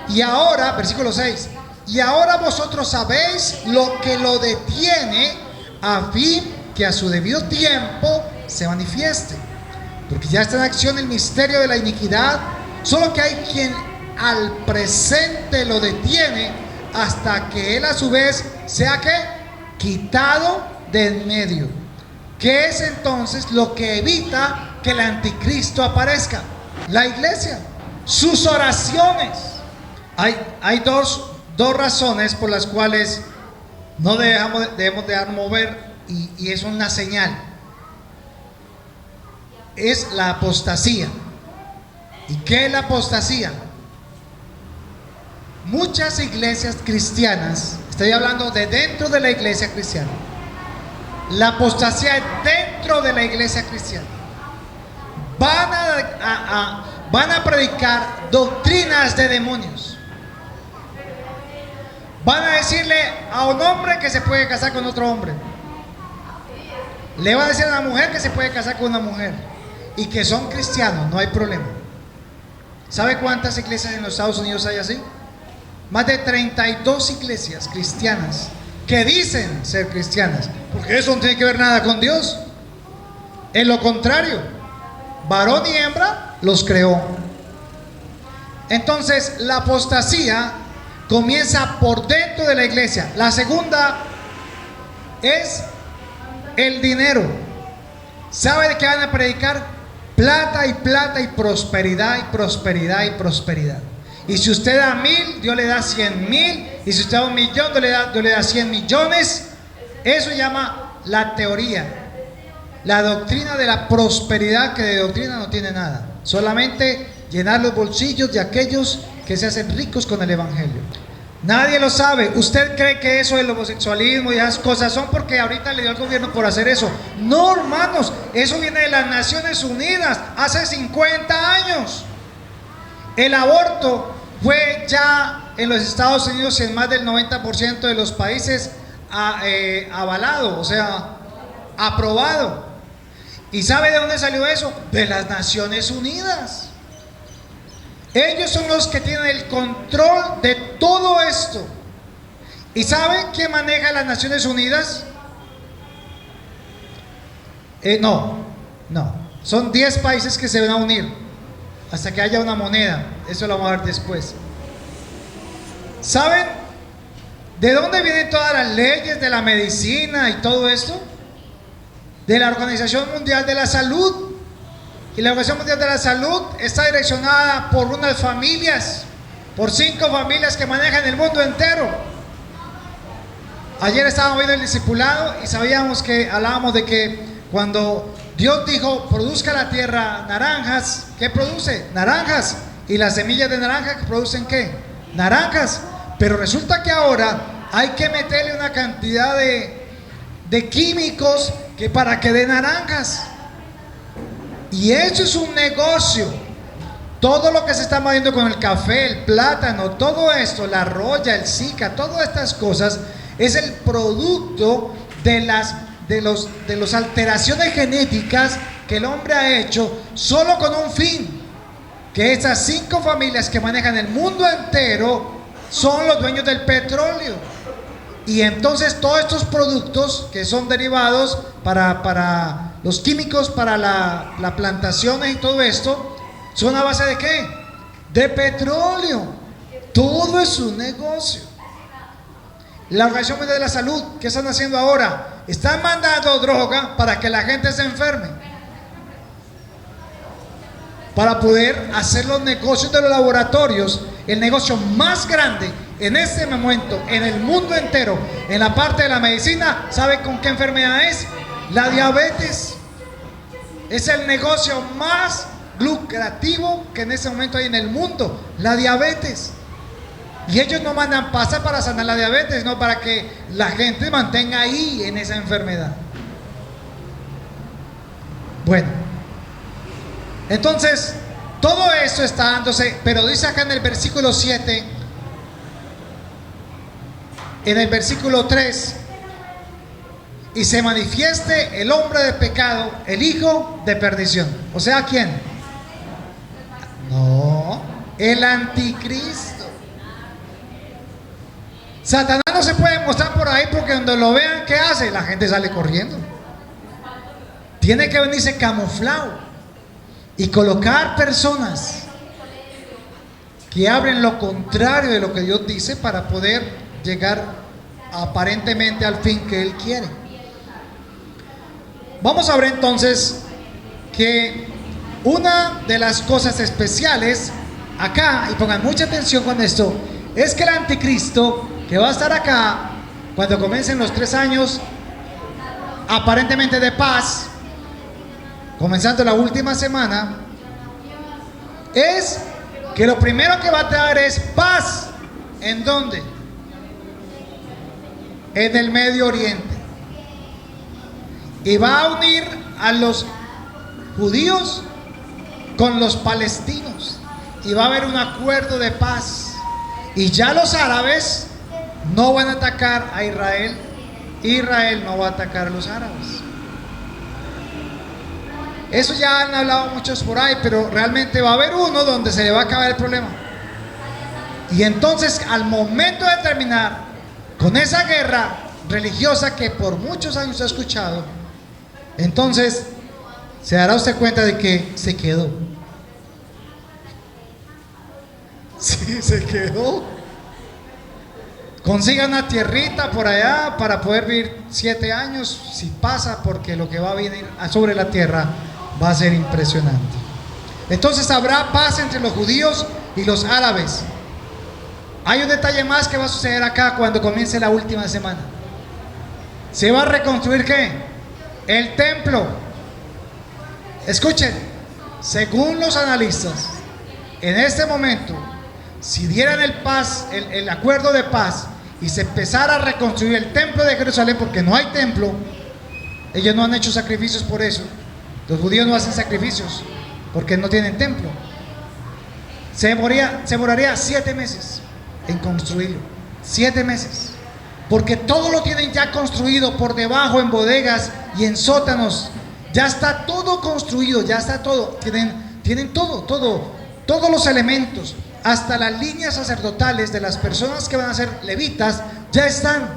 Y ahora, versículo 6, y ahora vosotros sabéis lo que lo detiene, a fin que a su debido tiempo se manifieste. Porque ya está en acción el misterio de la iniquidad, solo que hay quien al presente lo detiene hasta que él a su vez sea ¿qué? Quitado de en medio. ¿Qué es entonces lo que evita que el anticristo aparezca? La iglesia, sus oraciones. Hay dos razones por las cuales no debemos dejar mover, y es una señal. Es la apostasía. ¿Y qué es la apostasía? Muchas iglesias cristianas, estoy hablando de dentro de la iglesia cristiana, la apostasía es dentro de la iglesia cristiana. Van a predicar doctrinas de demonios. Van a decirle a un hombre que se puede casar con otro hombre. Le va a decir a una mujer que se puede casar con una mujer. Y que son cristianos, no hay problema. ¿Sabe cuántas iglesias en los Estados Unidos hay así? Más de 32 iglesias cristianas que dicen ser cristianas, porque eso no tiene que ver nada con Dios. En lo contrario, varón y hembra los creó. Entonces la apostasía comienza por dentro de la iglesia. La segunda es el dinero. ¿Sabe de qué van a predicar? Plata y plata y prosperidad y prosperidad y prosperidad. Y si usted da 1000, Dios le da 100,000. Y si usted da 1,000,000, Dios le da 100 millones. Eso se llama la teoría, la doctrina de la prosperidad, que de doctrina no tiene nada. Solamente llenar los bolsillos de aquellos que se hacen ricos con el evangelio. Nadie lo sabe. ¿Usted cree que eso del homosexualismo y esas cosas son porque ahorita le dio al gobierno por hacer eso? No, hermanos, eso viene de las Naciones Unidas hace 50 años. El aborto fue ya en los Estados Unidos en más del 90% de los países avalado, o sea, aprobado. ¿Y sabe de dónde salió eso? De las Naciones Unidas. Ellos son los que tienen el control de todo esto. ¿Y sabe quién maneja las Naciones Unidas? No. Son 10 países que se van a unir hasta que haya una moneda. Eso lo vamos a ver después. ¿Saben de dónde vienen todas las leyes de la medicina y todo esto? De la Organización Mundial de la Salud. Y la Organización Mundial de la Salud está direccionada por unas familias, por 5 familias que manejan el mundo entero. Ayer estábamos viendo el discipulado y sabíamos que hablábamos de que cuando Dios dijo produzca la tierra naranjas, ¿qué produce? Naranjas. Y las semillas de naranja producen ¿qué? Naranjas. Pero resulta que ahora hay que meterle una cantidad de químicos que para que dé naranjas. Y eso es un negocio. Todo lo que se está moviendo con el café, el plátano, todo esto, la roya, el zika, todas estas cosas es el producto de las alteraciones genéticas que el hombre ha hecho solo con un fin, que esas 5 familias que manejan el mundo entero son los dueños del petróleo. Y entonces todos estos productos que son derivados para los químicos, para la plantaciones y todo esto, son a base de ¿qué? De petróleo. Todo es un negocio. La Organización Mundial de la Salud, ¿qué están haciendo ahora? Están mandando droga para que la gente se enferme. para poder hacer los negocios de los laboratorios, el negocio más grande en este momento, en el mundo entero, en la parte de la medicina. ¿Sabe con qué enfermedad es? La diabetes. Es el negocio más lucrativo que en este momento hay en el mundo, la diabetes. Y ellos no mandan pasta para sanar la diabetes, no para que la gente mantenga ahí en esa enfermedad. Bueno, entonces todo esto está dándose, pero dice acá en el versículo 7, en el versículo 3, y se manifieste el hombre de pecado, el hijo de perdición. O sea, ¿quién? No, el anticristo. Satanás no se puede mostrar por ahí, porque donde lo vean, ¿qué hace? La gente sale corriendo. Tiene que venirse camuflado y colocar personas que hablen lo contrario de lo que Dios dice para poder llegar aparentemente al fin que Él quiere. Vamos a ver entonces que una de las cosas especiales acá, y pongan mucha atención con esto, es que el anticristo que va a estar acá cuando comiencen los 3 años aparentemente de paz, comenzando la última semana, es que lo primero que va a traer es paz. ¿En dónde? En el Medio Oriente. Y va a unir a los judíos con los palestinos, y va a haber un acuerdo de paz. Y ya los árabes no van a atacar a Israel, Israel no va a atacar a los árabes. Eso ya han hablado muchos por ahí, pero realmente va a haber uno donde se le va a acabar el problema. Y entonces, al momento de terminar con esa guerra religiosa que por muchos años se ha escuchado, entonces se dará usted cuenta de que se quedó. Sí, se quedó. Consiga una tierrita por allá para poder vivir 7 años, si pasa, porque lo que va a venir sobre la tierra va a ser impresionante. Entonces habrá paz entre los judíos y los árabes. Hay un detalle más que va a suceder acá cuando comience la última semana. Se va a reconstruir ¿qué? El templo. Escuchen, según los analistas, en este momento, si dieran el acuerdo de paz y se empezara a reconstruir el templo de Jerusalén, porque no hay templo, ellos no han hecho sacrificios por eso. Los judíos no hacen sacrificios porque no tienen templo. Se demoraría 7 meses en construirlo. 7 meses. Porque todo lo tienen ya construido por debajo, en bodegas y en sótanos. Ya está todo construido, ya está todo. Tienen todos los elementos. Hasta las líneas sacerdotales de las personas que van a ser levitas ya están.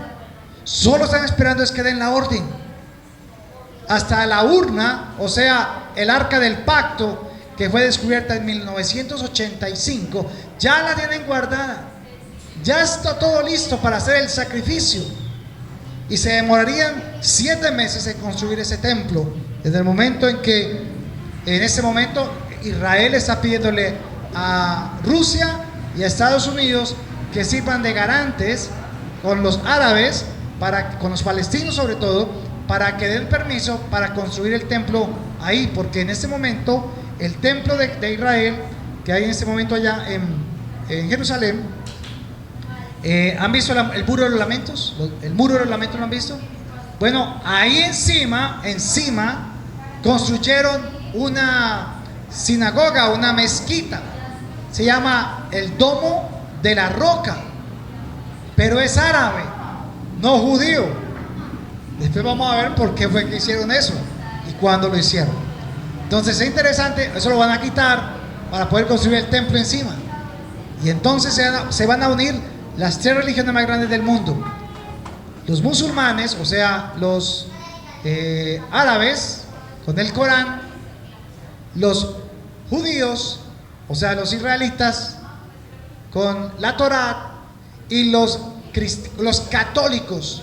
Solo están esperando es que den la orden. Hasta la urna, o sea, el arca del pacto, que fue descubierta en 1985, ya la tienen guardada. Ya está todo listo para hacer el sacrificio. Y se demorarían 7 meses en construir ese templo. Desde el momento en que, en ese momento, Israel está pidiéndole a Rusia y a Estados Unidos que sirvan de garantes con los árabes, con los palestinos sobre todo, para que den permiso para construir el templo ahí, porque en este momento el templo de Israel que hay en este momento allá en Jerusalén, ¿han visto el muro de los lamentos? ¿El muro de los lamentos lo han visto? Bueno, ahí encima construyeron una sinagoga, una mezquita. Se llama el Domo de la Roca, pero es árabe, no judío. Después vamos a ver por qué fue que hicieron eso y cuándo lo hicieron. Entonces es interesante, eso lo van a quitar para poder construir el templo encima. Y entonces se van a unir las 3 religiones más grandes del mundo: los musulmanes, o sea, los árabes con el Corán, los judíos, o sea, los israelitas con la Torá, y los católicos,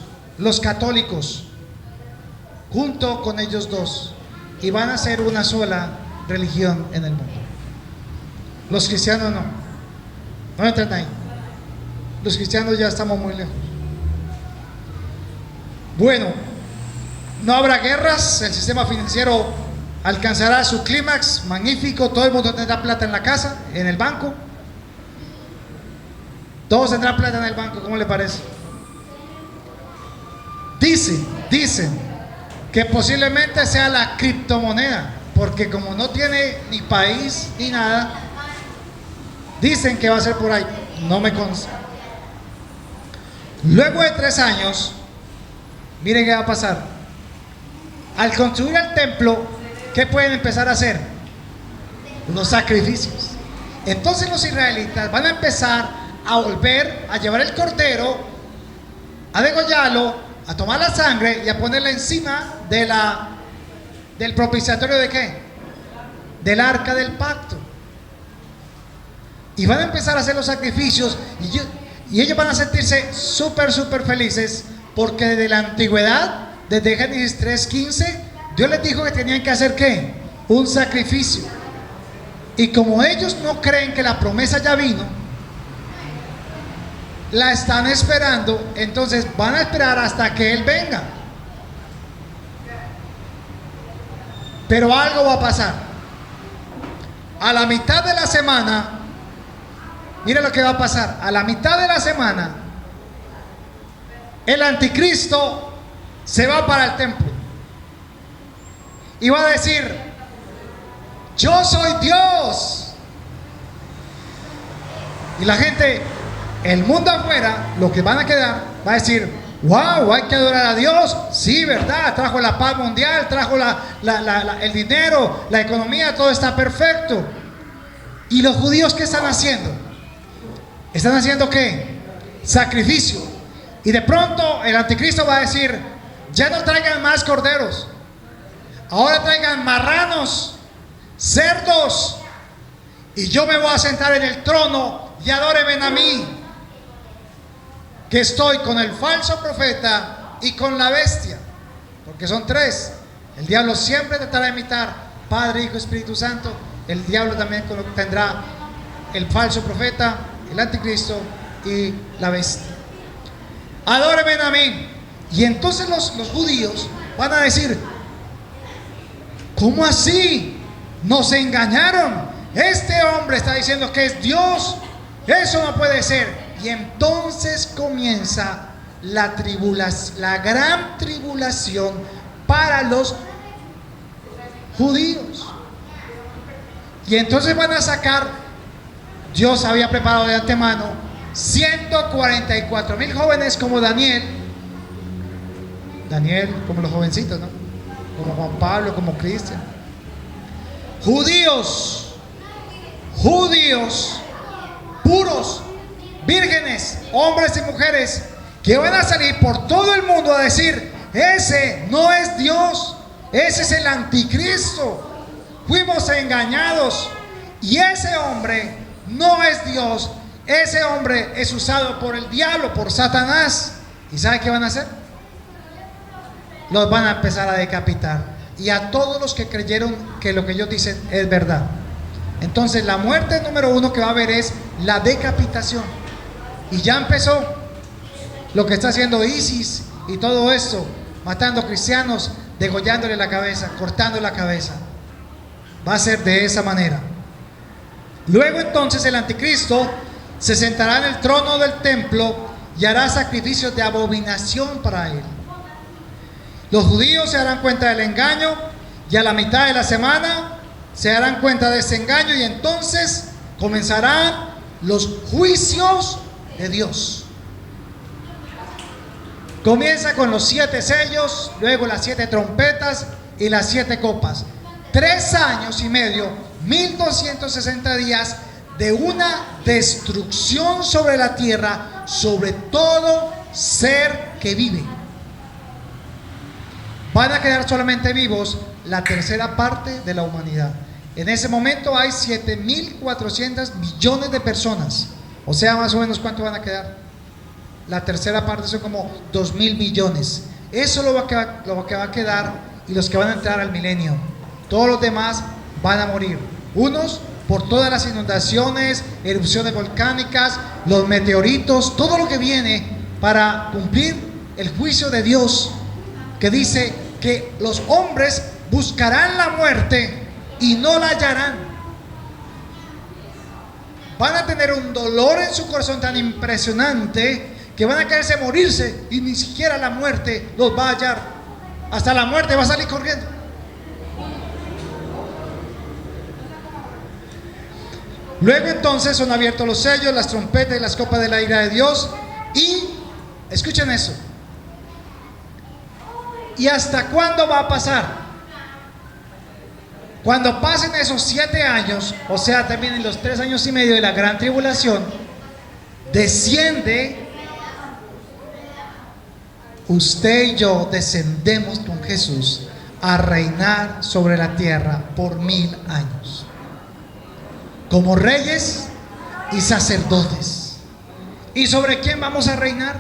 junto con ellos dos, y van a ser una sola religión en el mundo. Los cristianos no. No entran ahí. Los cristianos ya estamos muy lejos. Bueno, no habrá guerras, el sistema financiero alcanzará su clímax magnífico, todo el mundo tendrá plata en la casa, en el banco. Todos tendrán plata en el banco, ¿cómo le parece? Dicen que posiblemente sea la criptomoneda, porque como no tiene ni país ni nada, dicen que va a ser por ahí, no me consta. Luego de 3 años, miren qué va a pasar. Al construir el templo, ¿qué pueden empezar a hacer? Los sacrificios. Entonces los israelitas van a empezar a volver a llevar el cordero, a degollarlo, a tomar la sangre y a ponerla encima del propiciatorio ¿de qué? Del arca del pacto. Y van a empezar a hacer los sacrificios y ellos van a sentirse súper felices, porque desde la antigüedad, desde Génesis 3:15, Dios les dijo que tenían que hacer ¿qué? Un sacrificio. Y como ellos no creen que la promesa ya vino, la están esperando, entonces van a esperar hasta que Él venga. Pero algo va a pasar. A la mitad de la semana, mira lo que va a pasar. A la mitad de la semana, el anticristo se va para el templo y va a decir: yo soy Dios. Y la gente, el mundo afuera, lo que van a quedar, va a decir: wow, hay que adorar a Dios. Sí, verdad, trajo la paz mundial, trajo el dinero, la economía, todo está perfecto. ¿Y los judíos qué están haciendo? ¿Están haciendo qué? Sacrificio. Y de pronto el anticristo va a decir: ya no traigan más corderos, ahora traigan marranos, cerdos, y yo me voy a sentar en el trono y adórenme a mí, que estoy con el falso profeta y con la bestia, porque son 3. El diablo siempre tratará de imitar Padre, Hijo, Espíritu Santo. El diablo también tendrá el falso profeta, el anticristo y la bestia. Adórenme a mí. Y entonces los judíos van a decir: ¿cómo así? Nos engañaron. Este hombre está diciendo que es Dios. Eso no puede ser. Y entonces comienza la gran tribulación para los judíos. Y entonces van a sacar, Dios había preparado de antemano 144,000 jóvenes como Daniel, como los jovencitos, ¿no? Como Juan Pablo, como Cristian. Judíos, puros, vírgenes, hombres y mujeres, que van a salir por todo el mundo a decir: ese no es Dios, ese es el anticristo, fuimos engañados, y ese hombre no es Dios, ese hombre es usado por el diablo, por Satanás. ¿Y sabe qué van a hacer? Los van a empezar a decapitar, y a todos los que creyeron que lo que ellos dicen es verdad. Entonces la muerte número 1 que va a haber es la decapitación. Y ya empezó lo que está haciendo ISIS y todo esto, matando cristianos, degollándole la cabeza, cortando la cabeza. Va a ser de esa manera. Luego entonces el anticristo se sentará en el trono del templo y hará sacrificios de abominación para él. Los judíos se darán cuenta del engaño, y a la mitad de la semana se darán cuenta de ese engaño, y entonces comenzarán los juicios de Dios. Comienza con los 7 sellos, luego las 7 trompetas y las 7 copas. 3 años y medio, 1260 días de una destrucción sobre la tierra, sobre todo ser que vive. Van a quedar solamente vivos la tercera parte de la humanidad. En ese momento hay 7.400 millones de personas. O sea, más o menos, ¿cuánto van a quedar? La tercera parte son como 2.000 millones. Eso es lo que va a quedar, y los que van a entrar al milenio. Todos los demás van a morir. Unos por todas las inundaciones, erupciones volcánicas, los meteoritos, todo lo que viene para cumplir el juicio de Dios, que dice que los hombres buscarán la muerte y no la hallarán. Van a tener un dolor en su corazón tan impresionante que van a quererse morirse y ni siquiera la muerte los va a hallar. Hasta la muerte va a salir corriendo. Luego entonces son abiertos los sellos, las trompetas y las copas de la ira de Dios. Y escuchen eso. ¿Y hasta cuándo va a pasar? Cuando pasen esos 7 años, o sea, terminen los 3 años y medio de la gran tribulación, desciende, usted y yo descendemos con Jesús a reinar sobre la tierra por 1000 años, como reyes y sacerdotes. ¿Y sobre quién vamos a reinar?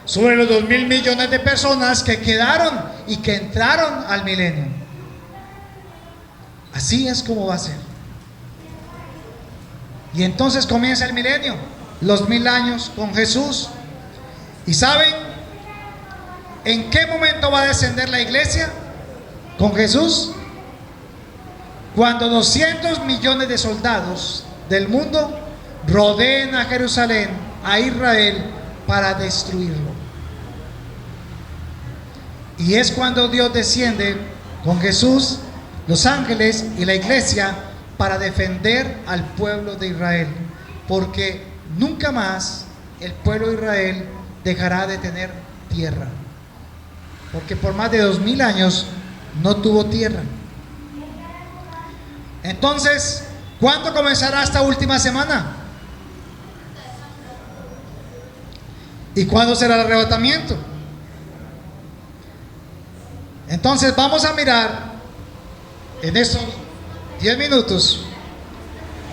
Sobre los 2.000 millones de personas que quedaron y que entraron al milenio. Así es como va a ser. Y entonces comienza el milenio, los 1000 años con Jesús. ¿Y saben en qué momento va a descender la iglesia con Jesús? Cuando 200 millones de soldados del mundo rodeen a Jerusalén, a Israel, para destruirlo. Y es cuando Dios desciende con Jesús, los ángeles y la iglesia para defender al pueblo de Israel, porque nunca más el pueblo de Israel dejará de tener tierra, porque por más de 2000 años no tuvo tierra. Entonces, ¿cuándo comenzará esta última semana? ¿Y cuándo será el arrebatamiento? Entonces vamos a mirar en estos 10 minutos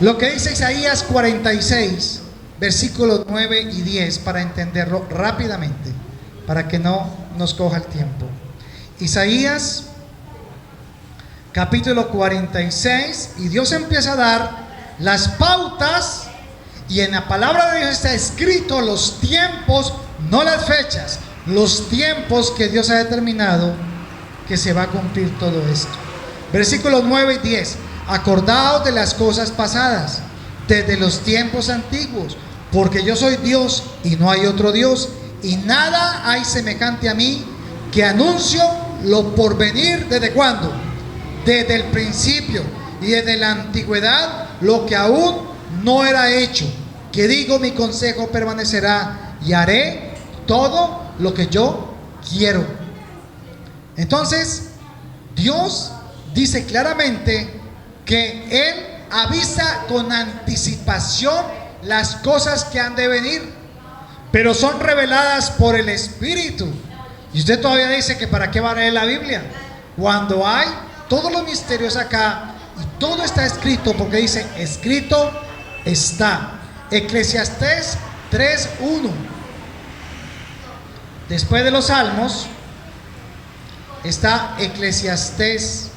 lo que dice Isaías 46, versículos 9 y 10, para entenderlo rápidamente, para que no nos coja el tiempo. Isaías capítulo 46, y Dios empieza a dar las pautas, y en la palabra de Dios está escrito los tiempos, no las fechas, los tiempos que Dios ha determinado que se va a cumplir todo esto. Versículos 9 y 10. Acordaos de las cosas pasadas, desde los tiempos antiguos, porque yo soy Dios y no hay otro Dios, y nada hay semejante a mí, que anuncio lo por venir. ¿Desde cuándo? Desde el principio y desde la antigüedad, lo que aún no era hecho, que digo, mi consejo permanecerá y haré todo lo que yo quiero. Entonces Dios dice claramente que Él avisa con anticipación las cosas que han de venir, pero son reveladas por el Espíritu. Y usted todavía dice que para qué va a leer la Biblia cuando hay todos los misterios acá y todo está escrito, porque dice escrito está. Eclesiastés 3:1. Después de los Salmos está Eclesiastés,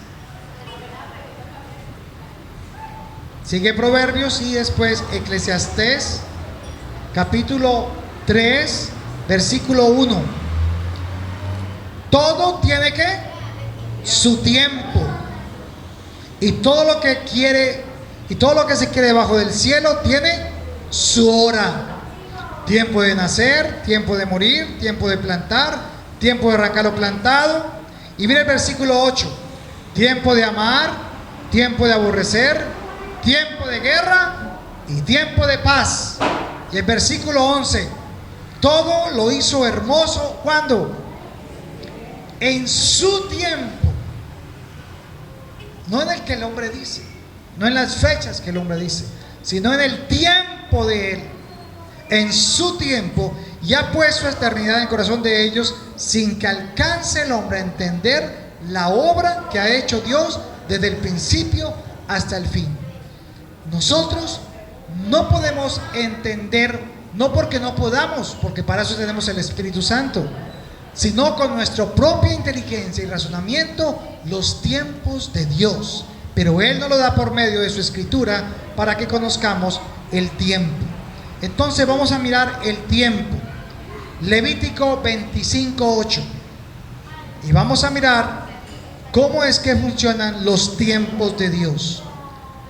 sigue Proverbios y después Eclesiastés capítulo 3 versículo 1. Todo tiene que su tiempo, y todo lo que quiere y todo lo que se quiere debajo del cielo tiene su hora. Tiempo de nacer, tiempo de morir, tiempo de plantar, tiempo de arrancar lo plantado. Y mire el versículo 8: tiempo de amar, tiempo de aborrecer, tiempo de guerra y tiempo de paz. Y el versículo 11: todo lo hizo hermoso. ¿Cuándo? En su tiempo. No en el que el hombre dice, no en las fechas que el hombre dice, sino en el tiempo de Él. En su tiempo, y ha puesto eternidad en el corazón de ellos, sin que alcance el hombre a entender la obra que ha hecho Dios desde el principio hasta el fin. Nosotros no podemos entender, no porque no podamos, porque para eso tenemos el Espíritu Santo, sino con nuestra propia inteligencia y razonamiento, los tiempos de Dios. pero Él nos lo da por medio de su escritura para que conozcamos el tiempo. Entonces vamos a mirar el tiempo. Levítico 25:8. Y vamos a mirar cómo es que funcionan los tiempos de Dios.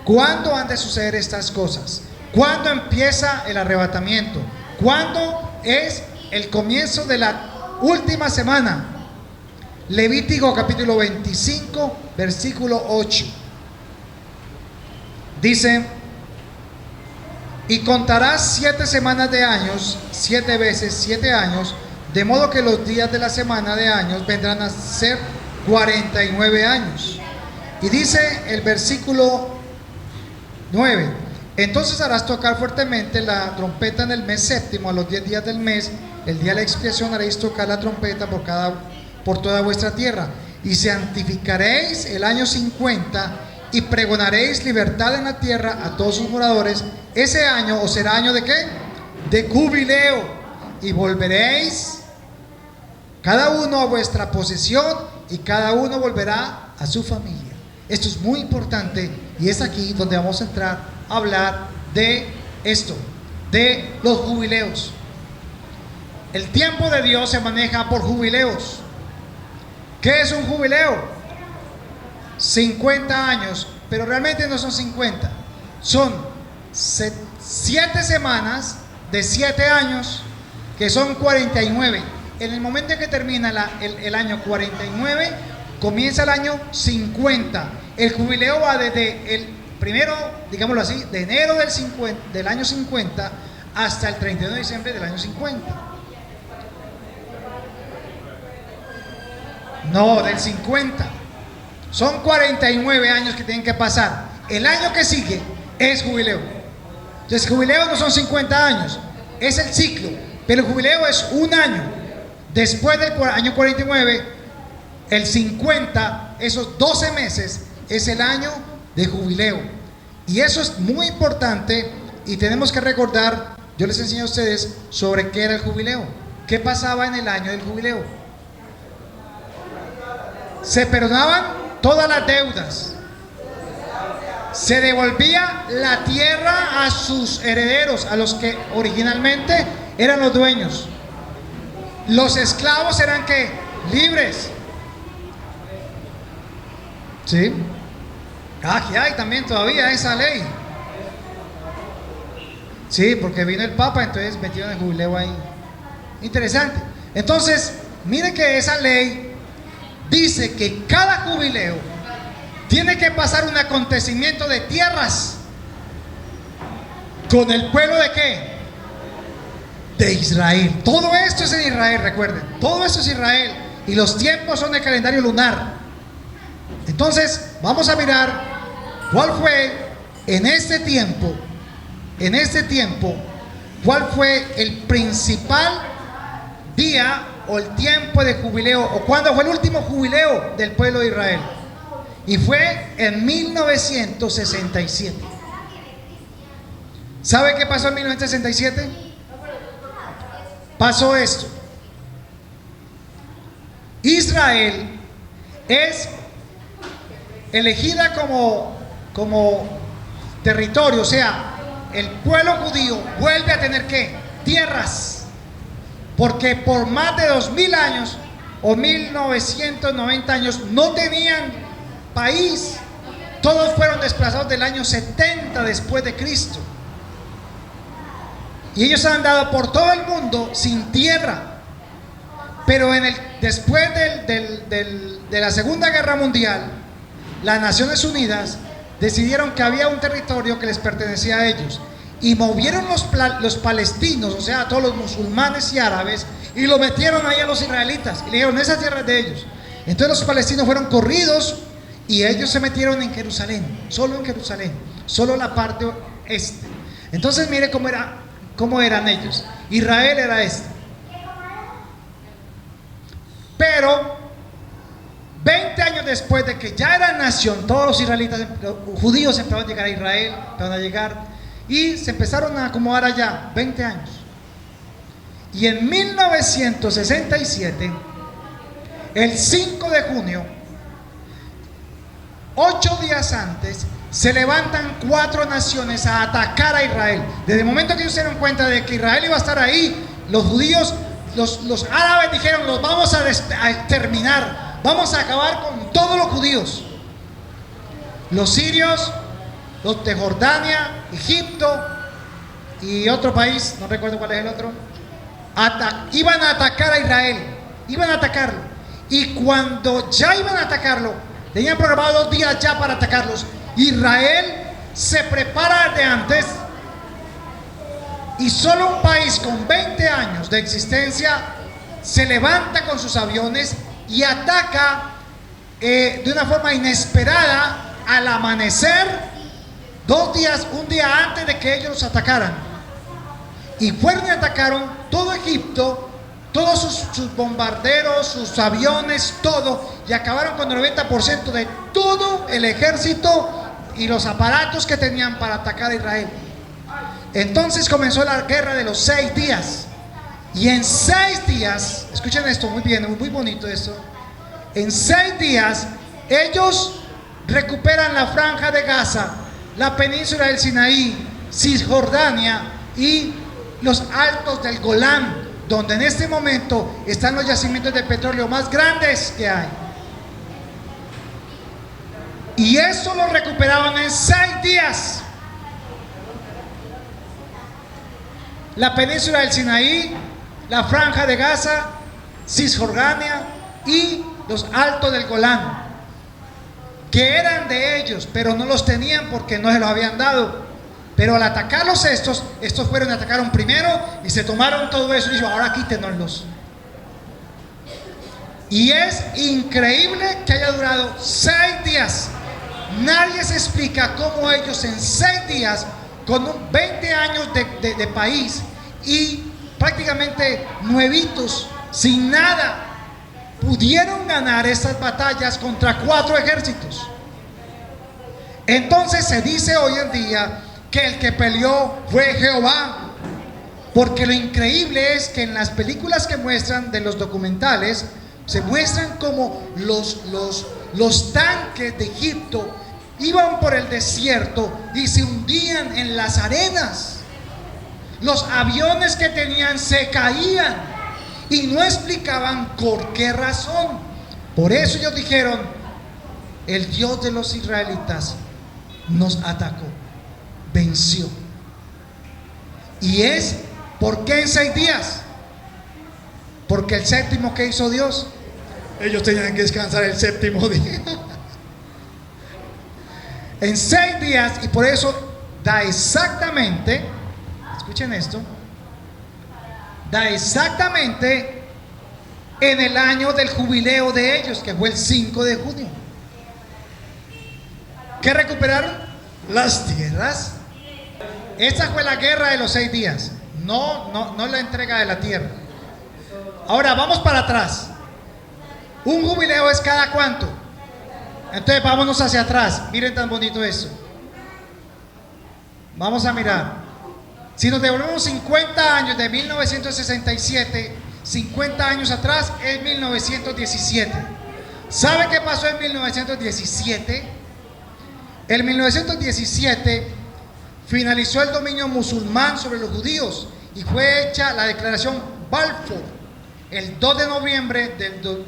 ¿Cuándo han de suceder estas cosas? ¿Cuándo empieza el arrebatamiento? ¿Cuándo es el comienzo de la última semana? Levítico capítulo 25, versículo 8. Dice: y contarás 7 semanas de años, 7 veces 7 años, de modo que los días de la semana de años vendrán a ser 49 años. Y dice el versículo 9: entonces harás tocar fuertemente la trompeta en el mes séptimo, a los 10 días del mes, el día de la expiación haréis tocar la trompeta por toda vuestra tierra, y santificaréis el año 50, y pregonaréis libertad en la tierra a todos sus moradores. Ese año os será año de ¿qué? De jubileo, y volveréis cada uno a vuestra posesión, y cada uno volverá a su familia. Esto es muy importante, y es aquí donde vamos a entrar a hablar de esto, de los jubileos. El tiempo de Dios se maneja por jubileos. ¿Qué es un jubileo? 50 años, pero realmente no son 50, son 7 semanas de 7 años, que son 49. En el momento en que termina el año 49, comienza el año 50. El jubileo va desde el primero, digámoslo así, de enero del año 50 hasta el 31 de diciembre del año 50. No, del 50. Son 49 años que tienen que pasar. El año que sigue es jubileo. Entonces, jubileo no son 50 años, es el ciclo. Pero el jubileo es un año. Después del año 49, el 50, esos 12 meses, es el año de jubileo. Y eso es muy importante, y tenemos que recordar. Yo les enseñé a ustedes sobre qué era el jubileo. ¿Qué pasaba en el año del jubileo? Se perdonaban todas las deudas, se devolvía la tierra a sus herederos, a los que originalmente eran los dueños. Los esclavos eran ¿qué? Libres. ¿Sí? Aquí hay también todavía esa ley. Sí, porque vino el Papa, entonces metieron el jubileo ahí. Interesante. Entonces, miren que esa ley dice que cada jubileo tiene que pasar un acontecimiento de tierras con el pueblo de ¿qué? De Israel. Todo esto es en Israel, recuerden. Todo esto es Israel. Y los tiempos son de calendario lunar. Entonces, vamos a mirar cuál fue en este tiempo, cuál fue el principal día o el tiempo de jubileo, o cuándo fue el último jubileo del pueblo de Israel. Y fue en 1967. ¿Sabe qué pasó en 1967? Pasó esto. Israel es elegida como territorio, o sea, el pueblo judío vuelve a tener ¿qué? Tierras. Porque por más de 2000 años o 1990 años no tenían país. Todos fueron desplazados del año 70 después de Cristo. Y ellos han andado por todo el mundo sin tierra. Pero después de la Segunda Guerra Mundial, las Naciones Unidas decidieron que había un territorio que les pertenecía a ellos. Y movieron los palestinos, o sea, a todos los musulmanes y árabes, y lo metieron ahí a los israelitas. Y le dijeron, esa tierra es de ellos. Entonces los palestinos fueron corridos, y ellos se metieron en Jerusalén, solo la parte este. Entonces mire cómo eran ellos. Israel era este. Pero 20 años después de que ya era nación, todos los israelitas, los judíos empezaron a llegar a Israel, empezaron a llegar, y se empezaron a acomodar allá. 20 años. Y en 1967, el 5 de junio, 8 días antes, se levantan 4 naciones a atacar a Israel. Desde el momento que ellos se dieron cuenta de que Israel iba a estar ahí, los judíos, los árabes dijeron: los vamos a exterminar, vamos a acabar con todos los judíos. Los sirios, los de Jordania, Egipto y otro país, no recuerdo cuál es el otro, iban a atacar a Israel, iban a atacarlo. Y cuando ya iban a atacarlo, tenían programado 2 días ya para atacarlos. Israel se prepara de antes, y solo un país con 20 años de existencia se levanta con sus aviones y ataca de una forma inesperada al amanecer, 2 días, un día antes de que ellos los atacaran. Y fueron y atacaron todo Egipto, todos sus bombarderos, sus aviones, todo, y acabaron con el 90% de todo el ejército y los aparatos que tenían para atacar a Israel. Entonces comenzó la guerra de los 6 días. Y en 6 días, escuchen esto muy bien, muy bonito esto. En 6 días, ellos recuperan la franja de Gaza, la península del Sinaí, Cisjordania y los altos del Golán, donde en este momento están los yacimientos de petróleo más grandes que hay. Y eso lo recuperaron en 6 días. La península del Sinaí, la franja de Gaza, Cisjordania y los altos del Golán, que eran de ellos, pero no los tenían porque no se los habían dado. Pero al atacarlos estos fueron y atacaron primero y se tomaron todo eso y dijo: ahora quítenoslos. Y es increíble que haya durado 6 días. Nadie se explica cómo ellos en 6 días, con 20 años de país y prácticamente nuevitos, sin nada, pudieron ganar esas batallas contra 4 ejércitos. Entonces se dice hoy en día que el que peleó fue Jehová, porque lo increíble es que en las películas que muestran de los documentales, se muestran como los tanques de Egipto iban por el desierto y se hundían en las arenas. Los aviones que tenían se caían y no explicaban por qué razón. Por eso ellos dijeron: el Dios de los israelitas nos atacó, venció. Y es, ¿por qué en 6 días? Porque el séptimo, ¿qué hizo Dios? Ellos tenían que descansar el séptimo día. En 6 días, y por eso da exactamente, escuchen esto, da exactamente en el año del jubileo de ellos, que fue el 5 de junio. ¿Qué recuperaron? Las tierras. Esa fue la guerra de los 6 días, no la entrega de la tierra. Ahora vamos para atrás. Un jubileo es cada cuánto. Entonces vámonos hacia atrás. Miren tan bonito eso. Vamos a mirar. Si nos devolvemos 50 años de 1967, 50 años atrás es 1917. ¿Sabe qué pasó en 1917? En 1917 finalizó el dominio musulmán sobre los judíos y fue hecha la declaración Balfour el 2 de noviembre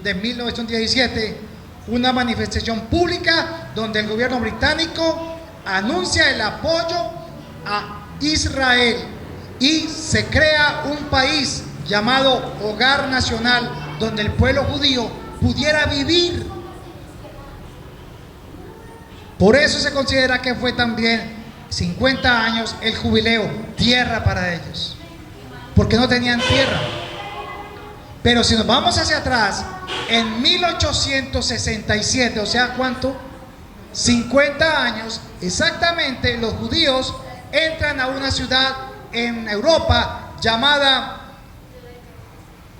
de 1917, una manifestación pública donde el gobierno británico anuncia el apoyo a Israel y se crea un país llamado Hogar Nacional donde el pueblo judío pudiera vivir. Por eso se considera que fue también 50 años el jubileo, tierra para ellos, porque no tenían tierra. Pero si nos vamos hacia atrás, en 1867, o sea, ¿cuánto? 50 años, exactamente, los judíos entran a una ciudad en Europa llamada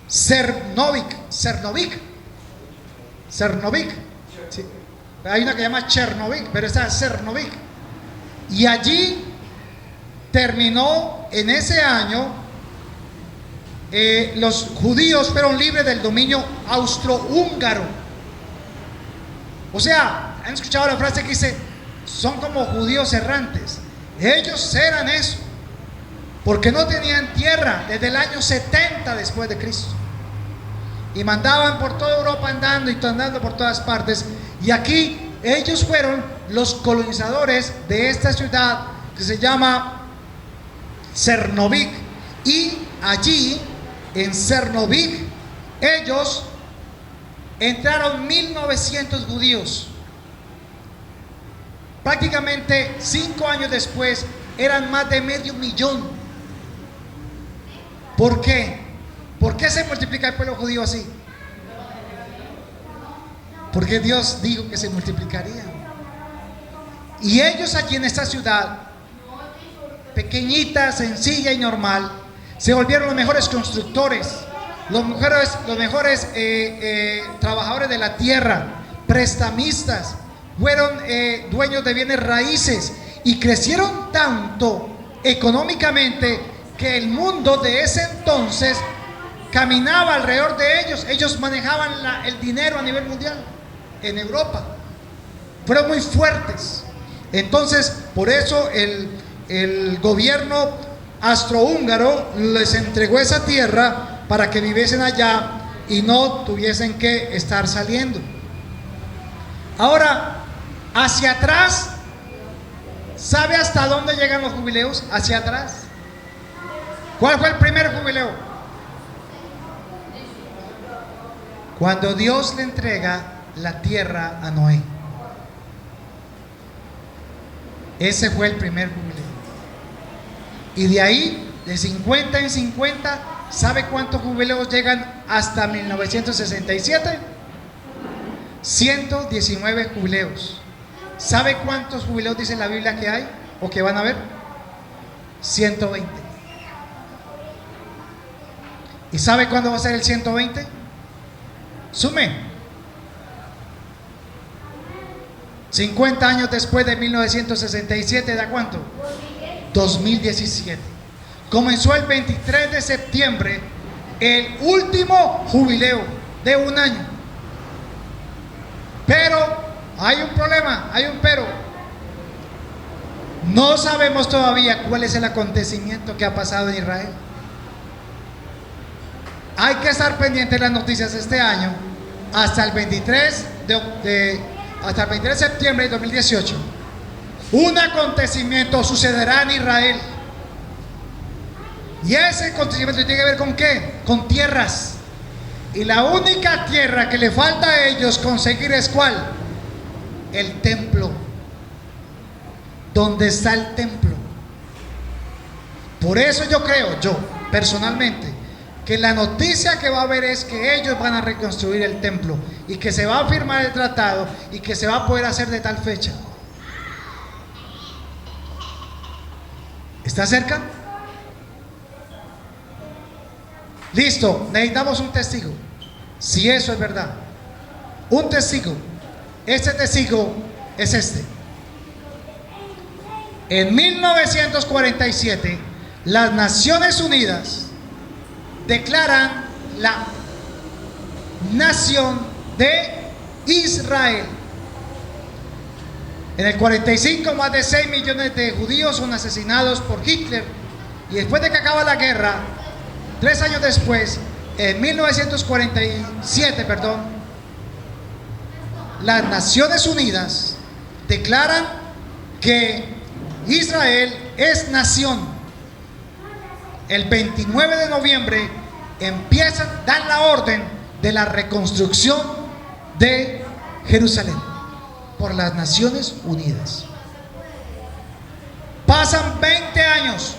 Cernovic. Sí. Hay una que se llama Chernobyl, pero esta es Cernovic. Y allí terminó en ese año. Los judíos fueron libres del dominio austrohúngaro. O sea, ¿Han escuchado la frase que dice, son como judíos errantes? Ellos eran eso, porque no tenían tierra desde el año 70 después de Cristo. Y mandaban por toda Europa andando y andando por todas partes. Y aquí ellos fueron los colonizadores de esta ciudad que se llama Cernovik. Y allí, en Cernovik, ellos entraron 1900 judíos. Prácticamente 5 años después eran más de 500,000. ¿Por qué? ¿Por qué se multiplica el pueblo judío así? Porque Dios dijo que se multiplicaría. Y ellos allí en esta ciudad, pequeñita, sencilla y normal, se volvieron los mejores constructores, los mejores trabajadores de la tierra, prestamistas, fueron dueños de bienes raíces y crecieron tanto económicamente que el mundo de ese entonces caminaba alrededor de ellos. Ellos manejaban el dinero a nivel mundial en Europa. Fueron muy fuertes. Entonces, por eso el gobierno austrohúngaro les entregó esa tierra para que viviesen allá y no tuviesen que estar saliendo. Ahora, hacia atrás, ¿sabe hasta dónde llegan los jubileos? Hacia atrás. ¿Cuál fue el primer jubileo? Cuando Dios le entrega la tierra a Noé. Ese fue el primer jubileo. Y de ahí, de 50 en 50, ¿sabe cuántos jubileos llegan hasta 1967? 119 jubileos. ¿Sabe cuántos jubileos dice la Biblia que hay o que van a haber? 120. ¿Y sabe cuándo va a ser el 120? Sume. 50 años después de 1967, ¿da cuánto? 2017. Comenzó el 23 de septiembre el último jubileo de un año. Pero hay un problema, hay un pero. No sabemos todavía cuál es el acontecimiento que ha pasado en Israel. Hay que estar pendiente de las noticias este año hasta el 23 hasta el 23 de septiembre de 2018. Un acontecimiento sucederá en Israel. Y ese acontecimiento tiene que ver ¿con qué? Con tierras. Y la única tierra que le falta a ellos conseguir es ¿cuál? El templo. ¿Dónde está el templo? Por eso yo creo, yo personalmente, que la noticia que va a haber es que ellos van a reconstruir el templo y que se va a firmar el tratado y que se va a poder hacer de tal fecha. ¿Está cerca? Listo, necesitamos un testigo. Si eso es verdad, un testigo. Este testigo es este. En 1947, las Naciones Unidas declaran la nación de Israel. En el 45, más de 6 millones de judíos son asesinados por Hitler. Y después de que acaba la guerra, 3 años después, en 1947, las Naciones Unidas declaran que Israel es nación. El 29 de noviembre dan la orden de la reconstrucción de Jerusalén por las Naciones Unidas. Pasan 20 años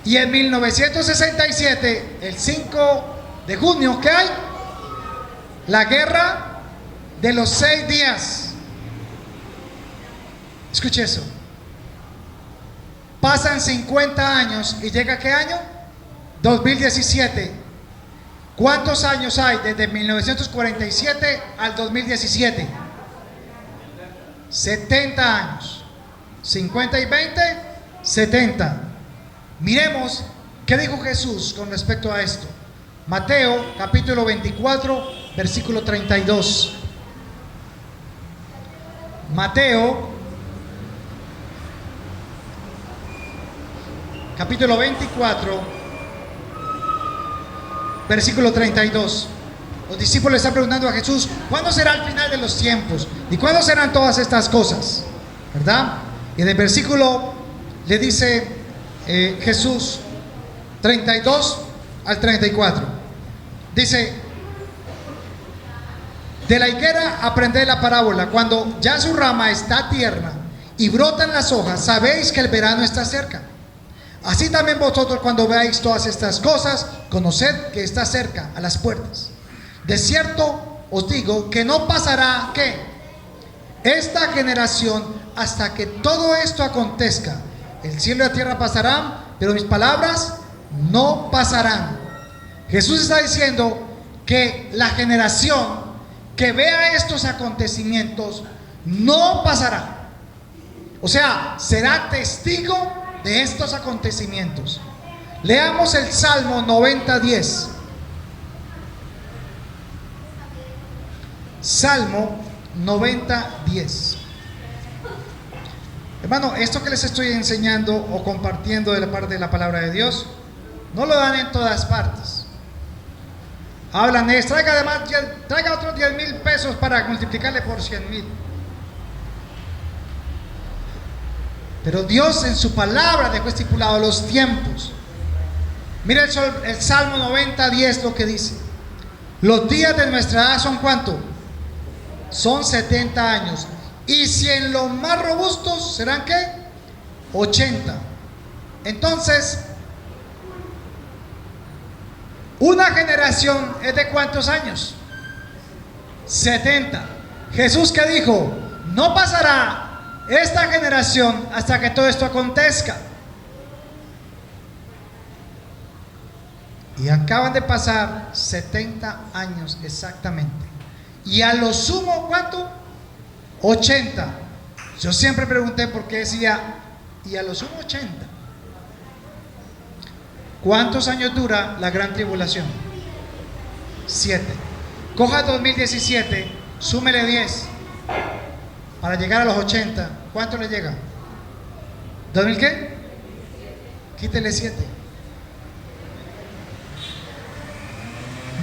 y en 1967, el 5 de junio, ¿qué hay? La guerra de los 6 días. Escuche eso. Pasan 50 años y llega ¿qué año? 2017. ¿Cuántos años hay desde 1947 al 2017? 70 años. 50 y 20, 70. Miremos qué dijo Jesús con respecto a esto. Mateo capítulo 24, versículo 32. Mateo, capítulo 24, versículo 32. Los discípulos le están preguntando a Jesús: ¿cuándo será el final de los tiempos? ¿Y cuándo serán todas estas cosas? ¿Verdad? Y en el versículo le dice Jesús, 32 al 34, dice: de la higuera aprended la parábola, cuando ya su rama está tierna y brotan las hojas, sabéis que el verano está cerca. Así también vosotros, cuando veáis todas estas cosas, conoced que está cerca, a las puertas. De cierto os digo que no pasará, ¿qué?, esta generación hasta que todo esto acontezca. El cielo y la tierra pasarán, pero mis palabras no pasarán. Jesús está diciendo que la generación que vea estos acontecimientos no pasará. O sea, será testigo de estos acontecimientos. Leamos el Salmo 90:10. Salmo 90:10. Hermano, esto que les estoy enseñando o compartiendo de la parte de la palabra de Dios, no lo dan en todas partes. Hablan de, traiga otros 10,000 pesos para multiplicarle por 100,000. Pero Dios en su palabra dejó estipulado los tiempos. Mira el Salmo 90:10 lo que dice: los días de nuestra edad son ¿cuánto? Son 70 años. Y si en los más robustos serán ¿qué? 80. Entonces, una generación es de ¿cuántos años? 70. Jesús, ¿qué dijo? No pasará esta generación hasta que todo esto acontezca. Y acaban de pasar 70 años exactamente. Y a lo sumo, ¿cuánto? 80. Yo siempre pregunté por qué decía, y a lo sumo 80. ¿Cuántos años dura la gran tribulación? 7. Coja 2017, súmele 10 para llegar a los 80. ¿Cuánto le llega? ¿2000 qué? Quítele 7.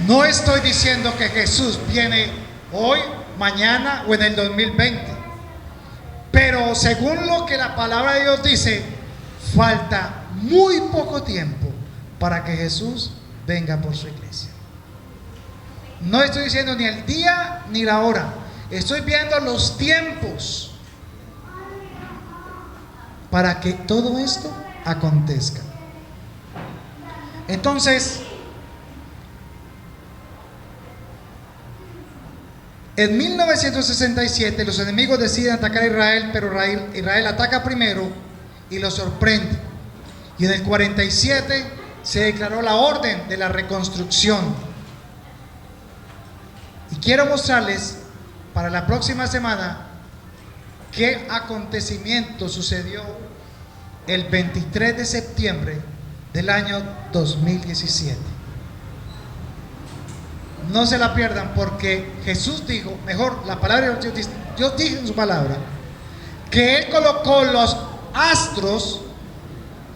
No estoy diciendo que Jesús viene hoy, mañana o en el 2020. Pero según lo que la palabra de Dios dice, falta muy poco tiempo para que Jesús venga por su iglesia. No estoy diciendo ni el día ni la hora. Estoy viendo los tiempos para que todo esto acontezca. Entonces, en 1967 los enemigos deciden atacar a Israel, pero Israel ataca primero y lo sorprende. Y en el 47 se declaró la orden de la reconstrucción. Y quiero mostrarles para la próxima semana qué acontecimiento sucedió el 23 de septiembre del año 2017. No se la pierdan, porque Jesús dijo, mejor la palabra de Dios dijo en su palabra, que Él colocó los astros,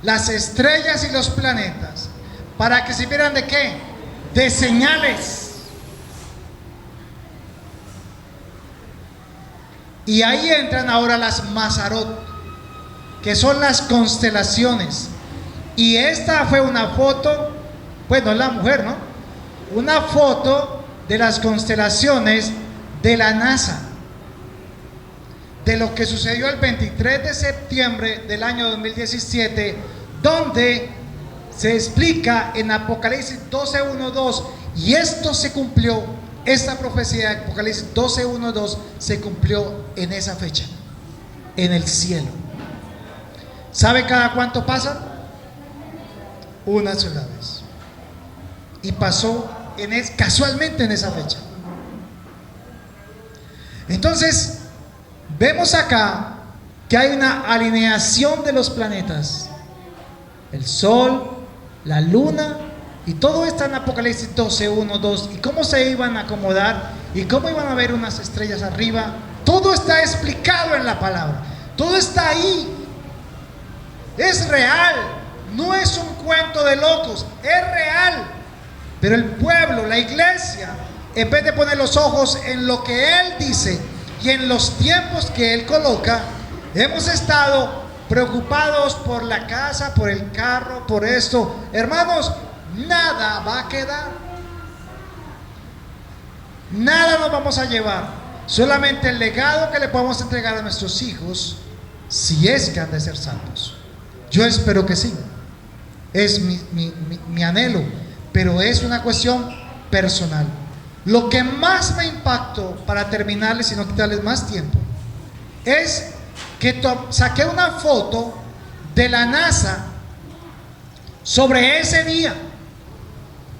las estrellas y los planetas para que sirvieran de ¿qué? De señales. Y ahí entran ahora las Mazarot, que son las constelaciones. Y esta fue una foto, pues no es la mujer, ¿no? Una foto de las constelaciones de la NASA, de lo que sucedió el 23 de septiembre del año 2017, donde se explica en Apocalipsis 12:1-2, y esto se cumplió, esta profecía de Apocalipsis 12:1-2 se cumplió en esa fecha, en el cielo. ¿Sabe cada cuánto pasa? Una sola vez. Y pasó casualmente en esa fecha. Entonces, vemos acá que hay una alineación de los planetas, el sol, la luna, y todo está en Apocalipsis 12:1-2, y cómo se iban a acomodar y cómo iban a ver unas estrellas arriba Todo está explicado en la palabra. Todo está ahí. Es real. No es un cuento de locos. Es real. Pero el pueblo, la iglesia, en vez de poner los ojos en lo que Él dice y en los tiempos que Él coloca, hemos estado preocupados por la casa, por el carro, por esto. Hermanos, nada va a quedar. Nada nos vamos a llevar. Solamente el legado que le podemos entregar a nuestros hijos, si es que han de ser santos. Yo espero que sí. Es mi anhelo, pero es una cuestión personal. Lo que más me impactó, para terminarles y no quitarles más tiempo, es que saqué una foto de la NASA sobre ese día,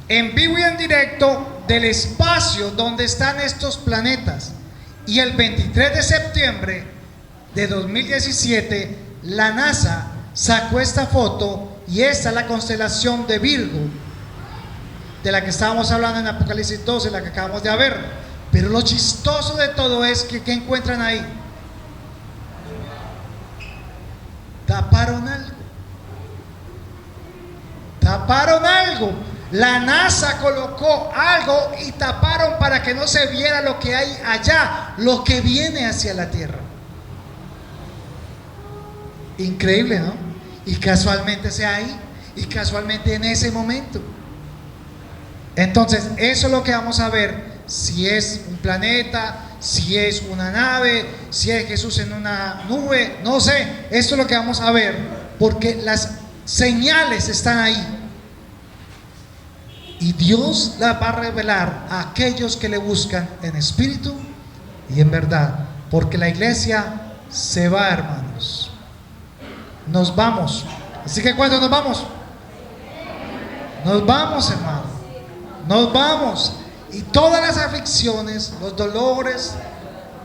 en vivo y en directo, del espacio donde están estos planetas. Y el 23 de septiembre de 2017, la NASA sacó esta foto, y esta es la constelación de Virgo, de la que estábamos hablando en Apocalipsis 12, la que acabamos de ver. Pero lo chistoso de todo es que ¿qué encuentran ahí? Taparon algo. Taparon algo. La NASA colocó algo y taparon para que no se viera lo que hay allá, lo que viene hacia la Tierra. Increíble, ¿no? Y casualmente sea ahí, y casualmente en ese momento. Entonces, eso es lo que vamos a ver. Si es un planeta, si es una nave, si es Jesús en una nube, no sé. Eso es lo que vamos a ver, porque las señales están ahí. Y Dios las va a revelar a aquellos que le buscan en espíritu y en verdad. Porque la iglesia se va, hermanos. Nos vamos. Así que ¿cuándo nos vamos? Nos vamos, hermano. Nos vamos. Y todas las aflicciones, los dolores,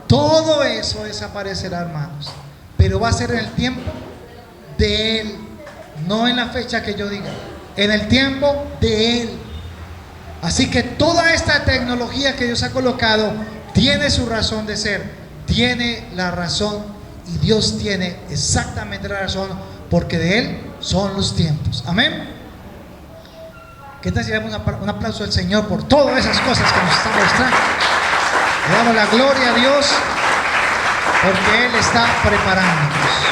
todo eso desaparecerá, hermanos. Pero va a ser en el tiempo de Él, no en la fecha que yo diga. En el tiempo de Él. Así que toda esta tecnología que Dios ha colocado tiene su razón de ser, tiene la razón, y Dios tiene exactamente la razón, porque de Él son los tiempos. Amén. ¿Qué tal si le damos un aplauso al Señor por todas esas cosas que nos está mostrando? Le damos la gloria a Dios porque Él está preparándonos.